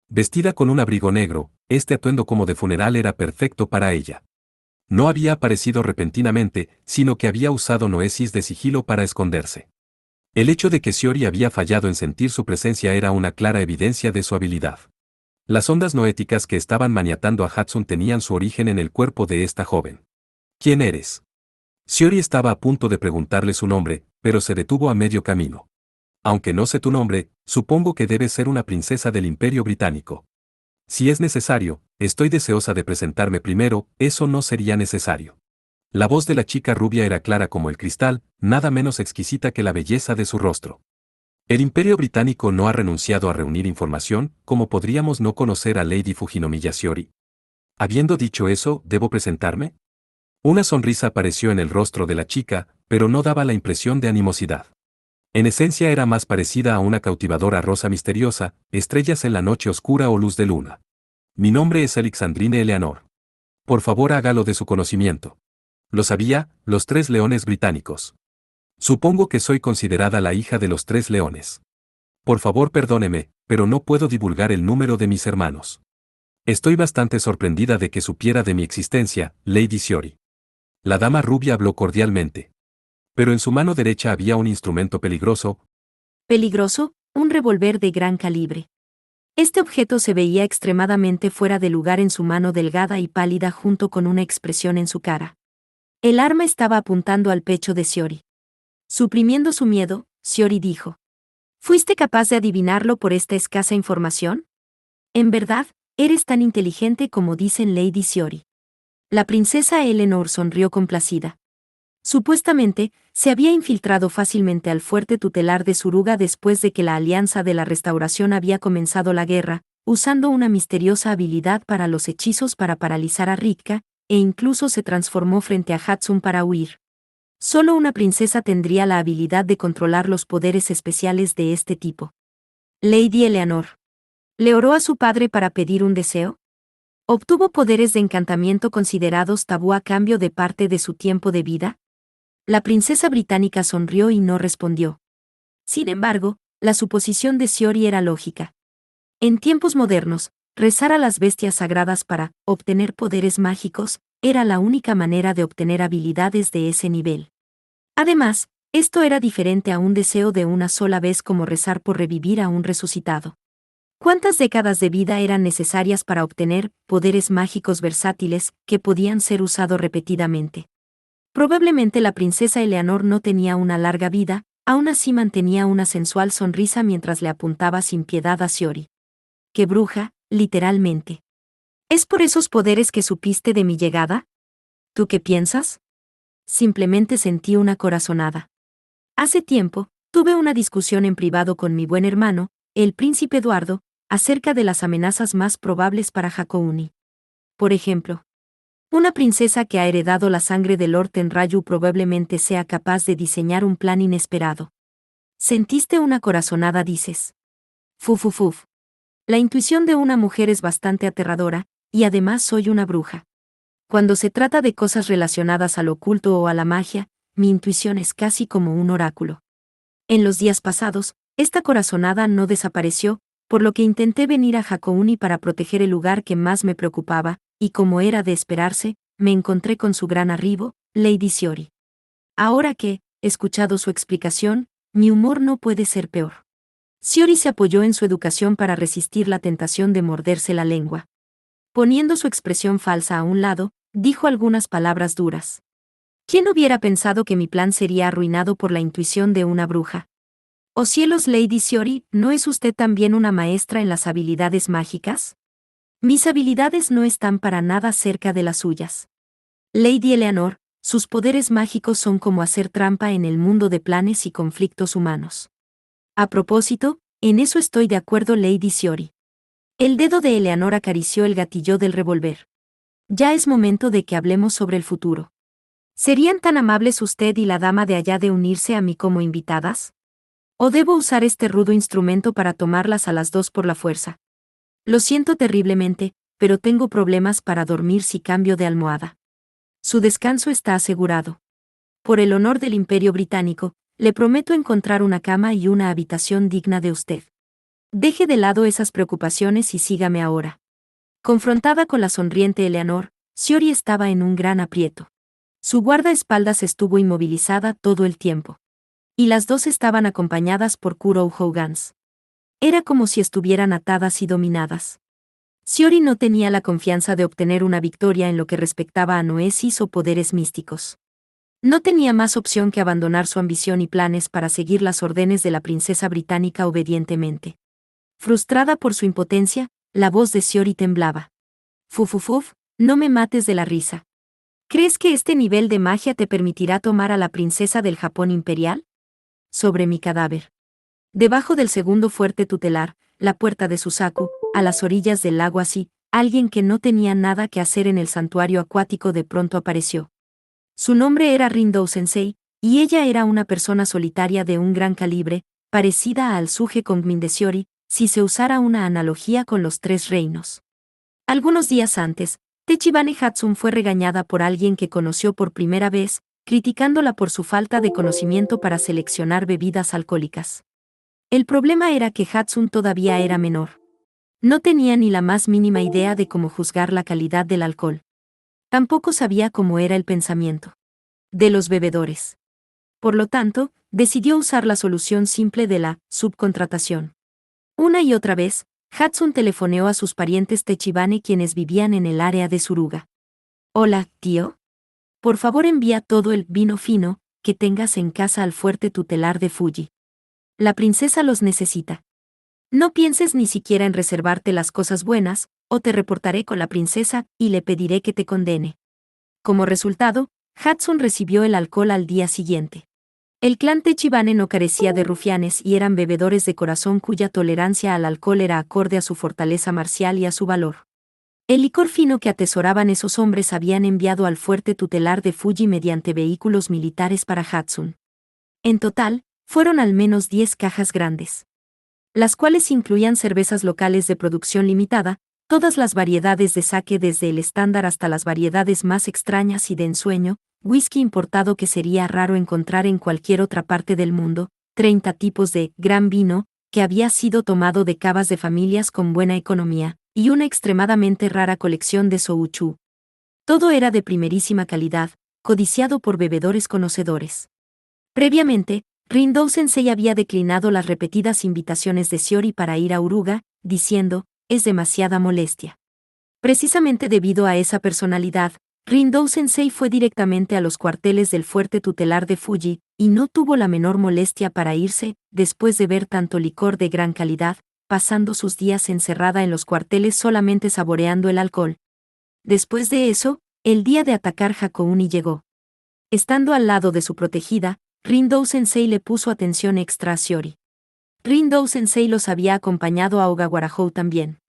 [SPEAKER 1] Vestida con un abrigo negro, este atuendo como de funeral era perfecto para ella. No había aparecido repentinamente, sino que había usado Noesis de sigilo para esconderse. El hecho de que Shiori había fallado en sentir su presencia era una clara evidencia de su habilidad. Las ondas noéticas que estaban maniatando a Hatsune tenían su origen en el cuerpo de esta joven. ¿Quién eres? Shiori estaba a punto de preguntarle su nombre, pero se detuvo a medio camino. Aunque no sé tu nombre, supongo que debes ser una princesa del Imperio Británico. Si es necesario, estoy deseosa de presentarme primero, eso no sería necesario. La voz de la chica rubia era clara como el cristal, nada menos exquisita que la belleza de su rostro. El Imperio Británico no ha renunciado a reunir información, ¿cómo podríamos no conocer a Lady Fujinomiya Shiori? Habiendo dicho eso, ¿debo presentarme? Una sonrisa apareció en el rostro de la chica, pero no daba la impresión de animosidad. En esencia era más parecida a una cautivadora rosa misteriosa, estrellas en la noche oscura o luz de luna. Mi nombre es Alexandrine Eleanor. Por favor hágalo de su conocimiento. Lo sabía, los 3 leones británicos. Supongo que soy considerada la hija de los 3 leones. Por favor perdóneme, pero no puedo divulgar el número de mis hermanos. Estoy bastante sorprendida de que supiera de mi existencia, Lady Shiori. La dama rubia habló cordialmente. Pero en su mano derecha había un instrumento peligroso.
[SPEAKER 2] Peligroso, un revólver de gran calibre. Este objeto se veía extremadamente fuera de lugar en su mano delgada y pálida junto con una expresión en su cara. El arma estaba apuntando al pecho de Shiori. Suprimiendo su miedo, Shiori dijo: ¿Fuiste capaz de adivinarlo por esta escasa información? En verdad, eres tan inteligente como dicen Lady Shiori. La princesa Eleanor sonrió complacida. Supuestamente, se había infiltrado fácilmente al fuerte tutelar de Suruga después de que la Alianza de la Restauración había comenzado la guerra, usando una misteriosa habilidad para los hechizos para paralizar a Rikka, e incluso se transformó frente a Hatsune para huir. Solo una princesa tendría la habilidad de controlar los poderes especiales de este tipo. Lady Eleanor. ¿Le oró a su padre para pedir un deseo? ¿Obtuvo poderes de encantamiento considerados tabú a cambio de parte de su tiempo de vida? La princesa británica sonrió y no respondió. Sin embargo, la suposición de Shiori era lógica. En tiempos modernos, rezar a las bestias sagradas para obtener poderes mágicos era la única manera de obtener habilidades de ese nivel. Además, esto era diferente a un deseo de una sola vez como rezar por revivir a un resucitado. ¿Cuántas décadas de vida eran necesarias para obtener poderes mágicos versátiles que podían ser usados repetidamente? Probablemente la princesa Eleanor no tenía una larga vida, aún así mantenía una sensual sonrisa mientras le apuntaba sin piedad a Shiori. ¡Qué bruja, literalmente! ¿Es por esos poderes que supiste de mi llegada? ¿Tú qué piensas? Simplemente sentí una corazonada. Hace tiempo, tuve una discusión en privado con mi buen hermano, el príncipe Eduardo, acerca de las amenazas más probables para Hakouni. Por ejemplo, una princesa que ha heredado la sangre de Lord Tenrayu probablemente sea capaz de diseñar un plan inesperado. ¿Sentiste una corazonada, dices? Fuf. La intuición de una mujer es bastante aterradora, y además soy una bruja. Cuando se trata de cosas relacionadas al oculto o a la magia, mi intuición es casi como un oráculo. En los días pasados, esta corazonada no desapareció, por lo que intenté venir a Hakouni para proteger el lugar que más me preocupaba, y como era de esperarse, me encontré con su gran arribo, Lady Shiori. Ahora que, escuchado su explicación, mi humor no puede ser peor. Shiori se apoyó en su educación para resistir la tentación de morderse la lengua. Poniendo su expresión falsa a un lado, dijo algunas palabras duras. ¿Quién hubiera pensado que mi plan sería arruinado por la intuición de una bruja? ¡Oh cielos, Lady Shiori, ¿no es usted también una maestra en las habilidades mágicas? Mis habilidades no están para nada cerca de las suyas. Lady Eleanor, sus poderes mágicos son como hacer trampa en el mundo de planes y conflictos humanos. A propósito, en eso estoy de acuerdo, Lady Shiori. El dedo de Eleanor acarició el gatillo del revólver. Ya es momento de que hablemos sobre el futuro. ¿Serían tan amables usted y la dama de allá de unirse a mí como invitadas? ¿O debo usar este rudo instrumento para tomarlas a las dos por la fuerza? Lo siento terriblemente, pero tengo problemas para dormir si cambio de almohada. Su descanso está asegurado. Por el honor del Imperio Británico, le prometo encontrar una cama y una habitación digna de usted. Deje de lado esas preocupaciones y sígame ahora. Confrontada con la sonriente Eleanor, Shiori estaba en un gran aprieto. Su guardaespaldas estuvo inmovilizada todo el tiempo. Y las dos estaban acompañadas por Kurou Hougans. Era como si estuvieran atadas y dominadas. Shiori no tenía la confianza de obtener una victoria en lo que respectaba a noesis o poderes místicos. No tenía más opción que abandonar su ambición y planes para seguir las órdenes de la princesa británica obedientemente. Frustrada por su impotencia, la voz de Shiori temblaba. Fuf, no me mates de la risa. ¿Crees que este nivel de magia te permitirá tomar a la princesa del Japón imperial? Sobre mi cadáver. Debajo del segundo fuerte tutelar, la puerta de Susaku, a las orillas del lago Asi, alguien que no tenía nada que hacer en el santuario acuático de pronto apareció. Su nombre era Rindou Sensei, y ella era una persona solitaria de un gran calibre, parecida a Alsuge Kongmin de Shiori, si se usara una analogía con los tres reinos. Algunos días antes, Tachibane Hatsun fue regañada por alguien que conoció por primera vez, criticándola por su falta de conocimiento para seleccionar bebidas alcohólicas. El problema era que Hatsun todavía era menor. No tenía ni la más mínima idea de cómo juzgar la calidad del alcohol. Tampoco sabía cómo era el pensamiento de los bebedores. Por lo tanto, decidió usar la solución simple de la subcontratación. Una y otra vez, Hatsun telefoneó a sus parientes Tachibane quienes vivían en el área de Suruga. Hola, tío. Por favor envía todo el vino fino que tengas en casa al fuerte tutelar de Fuji. La princesa los necesita. No pienses ni siquiera en reservarte las cosas buenas, o te reportaré con la princesa y le pediré que te condene. Como resultado, Hatsun recibió el alcohol al día siguiente. El clan Tachibane no carecía de rufianes y eran bebedores de corazón cuya tolerancia al alcohol era acorde a su fortaleza marcial y a su valor. El licor fino que atesoraban esos hombres habían enviado al fuerte tutelar de Fuji mediante vehículos militares para Hatsun. En total, fueron al menos 10 cajas grandes, las cuales incluían cervezas locales de producción limitada, Todas las variedades de sake desde el estándar hasta las variedades más extrañas y de ensueño, whisky importado que sería raro encontrar en cualquier otra parte del mundo, 30 tipos de gran vino, que había sido tomado de cavas de familias con buena economía, y una extremadamente rara colección de souchu. Todo era de primerísima calidad, codiciado por bebedores conocedores. Previamente, Rindow Sensei había declinado las repetidas invitaciones de Shiori para ir a Uruga, diciendo, es demasiada molestia. Precisamente debido a esa personalidad, Rindow Sensei fue directamente a los cuarteles del fuerte tutelar de Fuji, y no tuvo la menor molestia para irse, después de ver tanto licor de gran calidad, pasando sus días encerrada en los cuarteles solamente saboreando el alcohol. Después de eso, el día de atacar Hakouni llegó. Estando al lado de su protegida, Rindow Sensei le puso atención extra a Shiori. Rindow Sensei los había acompañado a Ogawarahou también.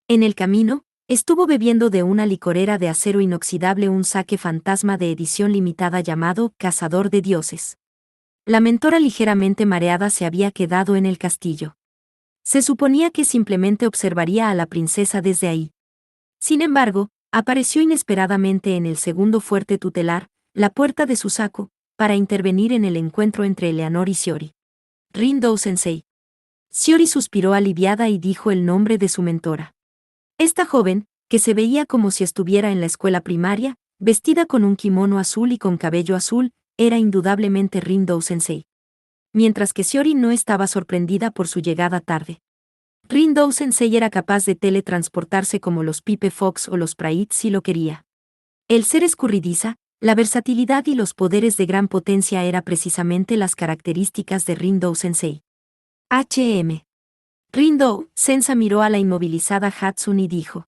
[SPEAKER 2] En el camino, estuvo bebiendo de una licorera de acero inoxidable un sake fantasma de edición limitada llamado Cazador de Dioses. La mentora ligeramente mareada se había quedado en el castillo. Se suponía que simplemente observaría a la princesa desde ahí. Sin embargo, apareció inesperadamente en el segundo fuerte tutelar, la puerta de Susaku, para intervenir en el encuentro entre Eleanor y Shiori. Rindow Sensei. Shiori suspiró aliviada y dijo el nombre de su mentora. Esta joven, que se veía como si estuviera en la escuela primaria, vestida con un kimono azul y con cabello azul, era indudablemente Rindow Sensei. Mientras que Shiori no estaba sorprendida por su llegada tarde. Rindow Sensei era capaz de teletransportarse como los Pipe Fox o los Praid si lo quería. El ser escurridiza, la versatilidad y los poderes de gran potencia era precisamente las características de Rindow Sensei. H.M. Rindow Sensa miró a la inmovilizada Hatsune y dijo: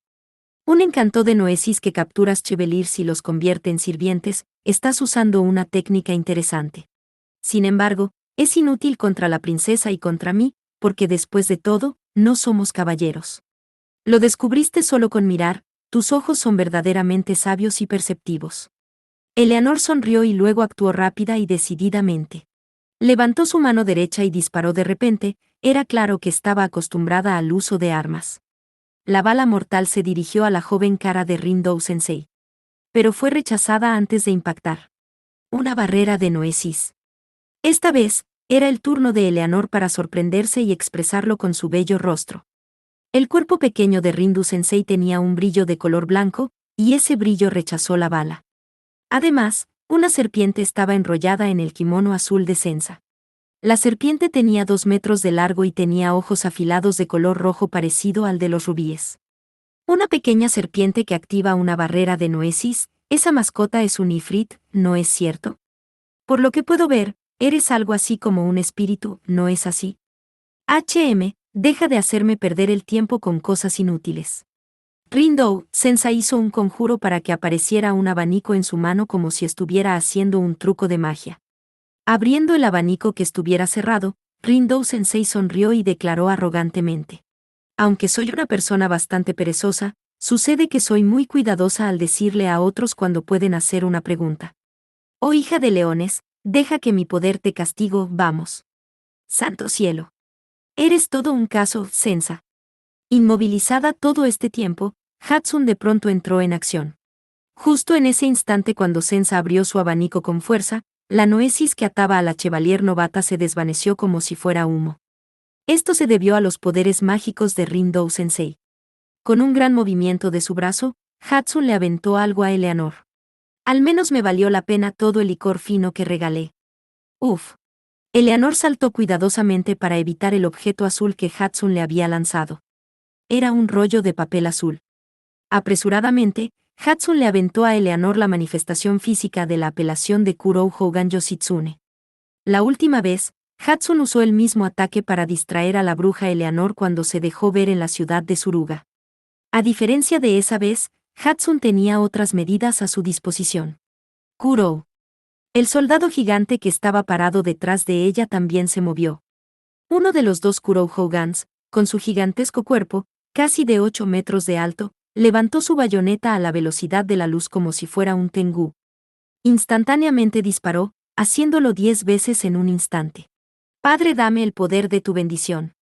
[SPEAKER 2] un encanto de Noesis que capturas Chevaliers y los convierte en sirvientes, estás usando una técnica interesante. Sin embargo, es inútil contra la princesa y contra mí, porque después de todo, no somos caballeros. Lo descubriste solo con mirar, tus ojos son verdaderamente sabios y perceptivos. Eleanor sonrió y luego actuó rápida y decididamente. Levantó su mano derecha y disparó de repente, era claro que estaba acostumbrada al uso de armas. La bala mortal se dirigió a la joven cara de Rindow Sensei. Pero fue rechazada antes de impactar. Una barrera de Noesis. Esta vez, era el turno de Eleanor para sorprenderse y expresarlo con su bello rostro. El cuerpo pequeño de Rindu Sensei tenía un brillo de color blanco, y ese brillo rechazó la bala. Además, una serpiente estaba enrollada en el kimono azul de Sensa. La serpiente tenía 2 metros de largo y tenía ojos afilados de color rojo parecido al de los rubíes. Una pequeña serpiente que activa una barrera de Noesis, esa mascota es un ifrit, ¿no es cierto? Por lo que puedo ver, eres algo así como un espíritu, ¿no es así? H.M., deja de hacerme perder el tiempo con cosas inútiles. Rindow Sensa hizo un conjuro para que apareciera un abanico en su mano como si estuviera haciendo un truco de magia. Abriendo el abanico que estuviera cerrado, Rindow Sensei sonrió y declaró arrogantemente: aunque soy una persona bastante perezosa, sucede que soy muy cuidadosa al decirle a otros cuando pueden hacer una pregunta. Oh hija de leones, deja que mi poder te castigo, vamos. Santo cielo. Eres todo un caso, Sensa. Inmovilizada todo este tiempo, Hatsune de pronto entró en acción. Justo en ese instante cuando Sensa abrió su abanico con fuerza, la Noesis que ataba a la Chevalier novata se desvaneció como si fuera humo. Esto se debió a los poderes mágicos de Rindow Sensei. Con un gran movimiento de su brazo, Hatsune le aventó algo a Eleanor. Al menos me valió la pena todo el licor fino que regalé. Uf. Eleanor saltó cuidadosamente para evitar el objeto azul que Hatsune le había lanzado. Era un rollo de papel azul. Apresuradamente, Hatsune le aventó a Eleanor la manifestación física de la apelación de Kurou Hougan Yoshitsune. La última vez, Hatsune usó el mismo ataque para distraer a la bruja Eleanor cuando se dejó ver en la ciudad de Suruga. A diferencia de esa vez, Hatsune tenía otras medidas a su disposición. Kurou. El soldado gigante que estaba parado detrás de ella también se movió. Uno de los 2 Kurou Hougans, con su gigantesco cuerpo, casi de 8 metros de alto, levantó su bayoneta a la velocidad de la luz como si fuera un tengu. Instantáneamente disparó, haciéndolo 10 veces en un instante. Padre, dame el poder de tu bendición.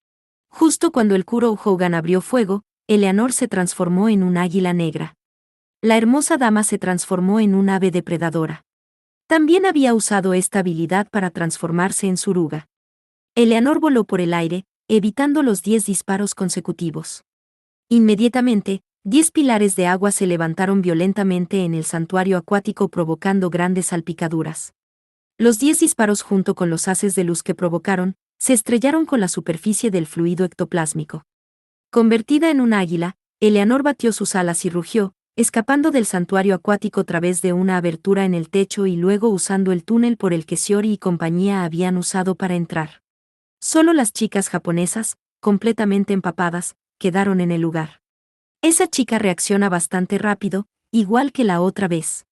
[SPEAKER 2] Justo cuando el Kurou Hougan abrió fuego, Eleanor se transformó en un águila negra. La hermosa dama se transformó en un ave depredadora. También había usado esta habilidad para transformarse en suruga. Eleanor voló por el aire, evitando los 10 disparos consecutivos. Inmediatamente, 10 pilares de agua se levantaron violentamente en el santuario acuático provocando grandes salpicaduras. Los 10 disparos junto con los haces de luz que provocaron, se estrellaron con la superficie del fluido ectoplásmico. Convertida en un águila, Eleanor batió sus alas y rugió, escapando del santuario acuático a través de una abertura en el techo y luego usando el túnel por el que Shiori y compañía habían usado para entrar. Solo las chicas japonesas, completamente empapadas, quedaron en el lugar. Esa chica reacciona bastante rápido, igual que la otra vez.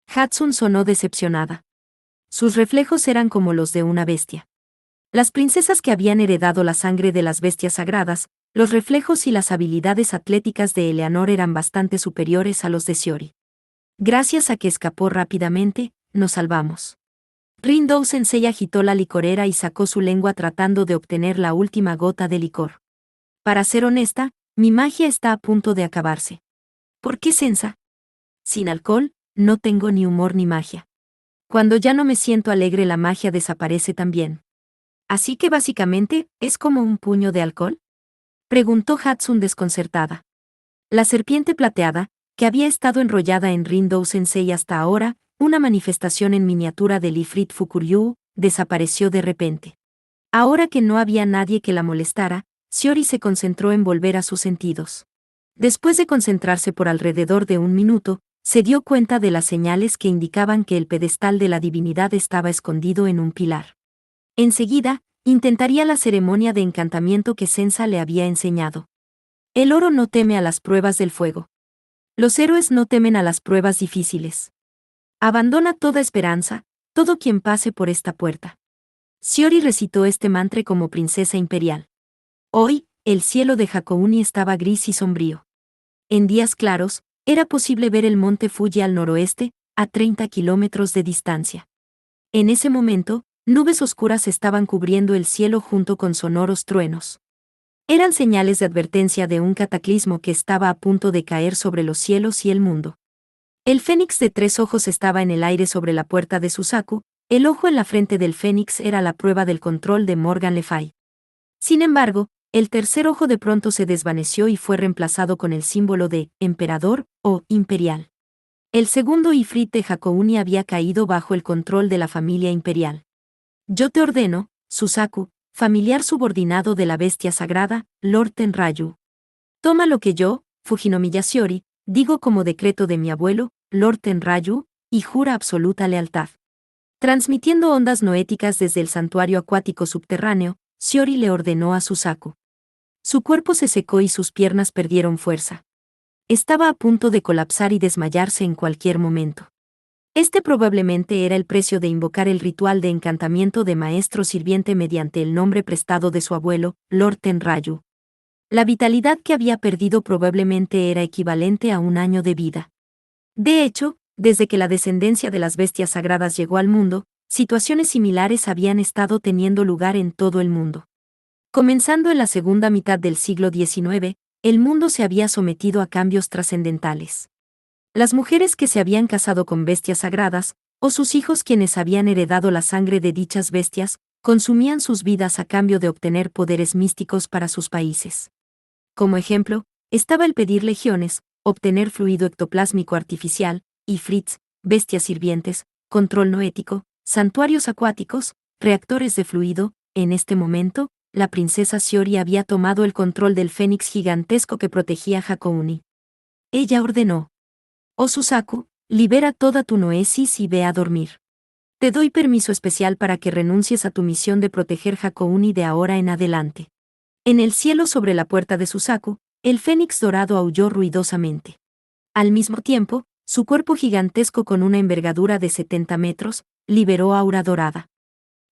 [SPEAKER 2] Hatsun sonó decepcionada. Sus reflejos eran como los de una bestia. Las princesas que habían heredado la sangre de las bestias sagradas, los reflejos y las habilidades atléticas de Eleanor eran bastante superiores a los de Shiori. Gracias a que escapó rápidamente, nos salvamos. Rinzou Sensei agitó la licorera y sacó su lengua tratando de obtener la última gota de licor. Para ser honesta, mi magia está a punto de acabarse. ¿Por qué Sensa? Sin alcohol, no tengo ni humor ni magia. Cuando ya no me siento alegre la magia desaparece también. Así que básicamente, ¿es como un puño de alcohol? Preguntó Hatsun desconcertada. La serpiente plateada, que había estado enrollada en Rinzou Sensei hasta ahora, una manifestación en miniatura del Ifrit Fukuryu, desapareció de repente. Ahora que no había nadie que la molestara, Shiori se concentró en volver a sus sentidos. Después de concentrarse por alrededor de un minuto, se dio cuenta de las señales que indicaban que el pedestal de la divinidad estaba escondido en un pilar. Enseguida, intentaría la ceremonia de encantamiento que Sensa le había enseñado. El oro no teme a las pruebas del fuego. Los héroes no temen a las pruebas difíciles. Abandona toda esperanza, todo quien pase por esta puerta. Shiori recitó este mantra como princesa imperial. Hoy, el cielo de Hakouni estaba gris y sombrío. En días claros, era posible ver el monte Fuji al noroeste, a 30 kilómetros de distancia. En ese momento, nubes oscuras estaban cubriendo el cielo junto con sonoros truenos. Eran señales de advertencia de un cataclismo que estaba a punto de caer sobre los cielos y el mundo. El fénix de 3 ojos estaba en el aire sobre la puerta de Suzaku, el ojo en la frente del fénix era la prueba del control de Morgan Le Fay. Sin embargo, el tercer ojo de pronto se desvaneció y fue reemplazado con el símbolo de emperador o imperial. El segundo Ifrit de Hakouni había caído bajo el control de la familia imperial. Yo te ordeno, Suzaku, familiar subordinado de la bestia sagrada, Lord Tenrayu. Toma lo que yo, Fujinomiya Shiori, digo como decreto de mi abuelo, Lord Tenrayu, y jura absoluta lealtad. Transmitiendo ondas noéticas desde el santuario acuático subterráneo, Shiori le ordenó a Suzaku. Su cuerpo se secó y sus piernas perdieron fuerza. Estaba a punto de colapsar y desmayarse en cualquier momento. Este probablemente era el precio de invocar el ritual de encantamiento de maestro sirviente mediante el nombre prestado de su abuelo, Lord Tenrayu. La vitalidad que había perdido probablemente era equivalente a un año de vida. De hecho, desde que la descendencia de las bestias sagradas llegó al mundo, situaciones similares habían estado teniendo lugar en todo el mundo. Comenzando en la segunda mitad del siglo XIX, el mundo se había sometido a cambios trascendentales. Las mujeres que se habían casado con bestias sagradas, o sus hijos quienes habían heredado la sangre de dichas bestias, consumían sus vidas a cambio de obtener poderes místicos para sus países. Como ejemplo, estaba el pedir legiones, obtener fluido ectoplásmico artificial, ifrits, bestias sirvientes, control noético, santuarios acuáticos, reactores de fluido. En este momento, la princesa Shiori había tomado el control del fénix gigantesco que protegía a Hakouni. Ella ordenó: «Oh Suzaku, libera toda tu noesis y ve a dormir. Te doy permiso especial para que renuncies a tu misión de proteger Hakouni de ahora en adelante». En el cielo sobre la puerta de Suzaku, el fénix dorado aulló ruidosamente. Al mismo tiempo, su cuerpo gigantesco con una envergadura de 70 metros, liberó aura dorada.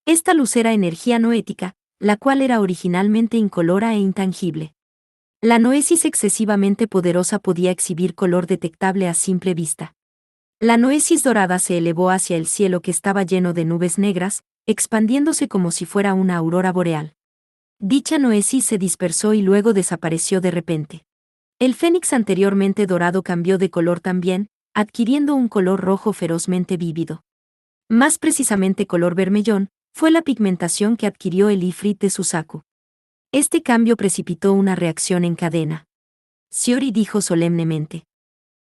[SPEAKER 2] Esta luz era energía noética, la cual era originalmente incolora e intangible. La noesis excesivamente poderosa podía exhibir color detectable a simple vista. La noesis dorada se elevó hacia el cielo que estaba lleno de nubes negras, expandiéndose como si fuera una aurora boreal. Dicha noesis se dispersó y luego desapareció de repente. El fénix anteriormente dorado cambió de color también, adquiriendo un color rojo ferozmente vívido. Más precisamente color vermellón, fue la pigmentación que adquirió el Ifrit de Suzaku. Este cambio precipitó una reacción en cadena. Shiori dijo solemnemente.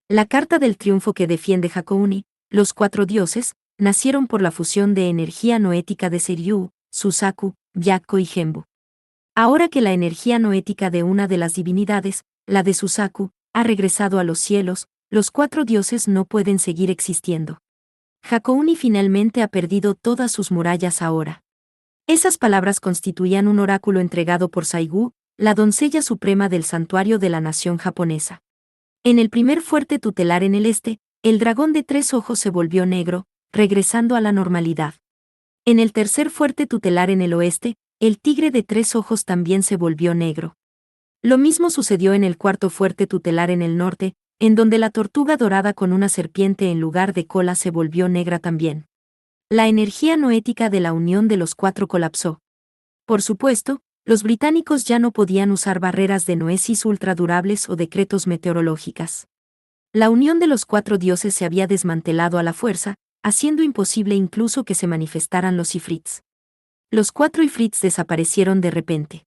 [SPEAKER 2] La carta del triunfo que defiende Hakouni, los cuatro dioses, nacieron por la fusión de energía noética de Seiryu, Suzaku, Byakko y Genbu. Ahora que la energía noética de una de las divinidades, la de Suzaku, ha regresado a los cielos, los cuatro dioses no pueden seguir existiendo. Hakouni finalmente ha perdido todas sus murallas ahora. Esas palabras constituían un oráculo entregado por Saigu, la doncella suprema del santuario de la nación japonesa. En el primer fuerte tutelar en el este, el dragón de 3 ojos se volvió negro, regresando a la normalidad. En el tercer fuerte tutelar en el oeste, el tigre de 3 ojos también se volvió negro. Lo mismo sucedió en el cuarto fuerte tutelar en el norte, en donde la tortuga dorada con una serpiente en lugar de cola se volvió negra también. La energía noética de la unión de los cuatro colapsó. Por supuesto, los británicos ya no podían usar barreras de noesis ultradurables o decretos meteorológicas. La unión de los cuatro dioses se había desmantelado a la fuerza, haciendo imposible incluso que se manifestaran los ifrits. Los cuatro ifrits desaparecieron de repente.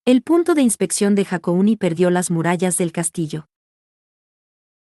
[SPEAKER 2] El punto de inspección de Hakouni perdió las murallas del castillo.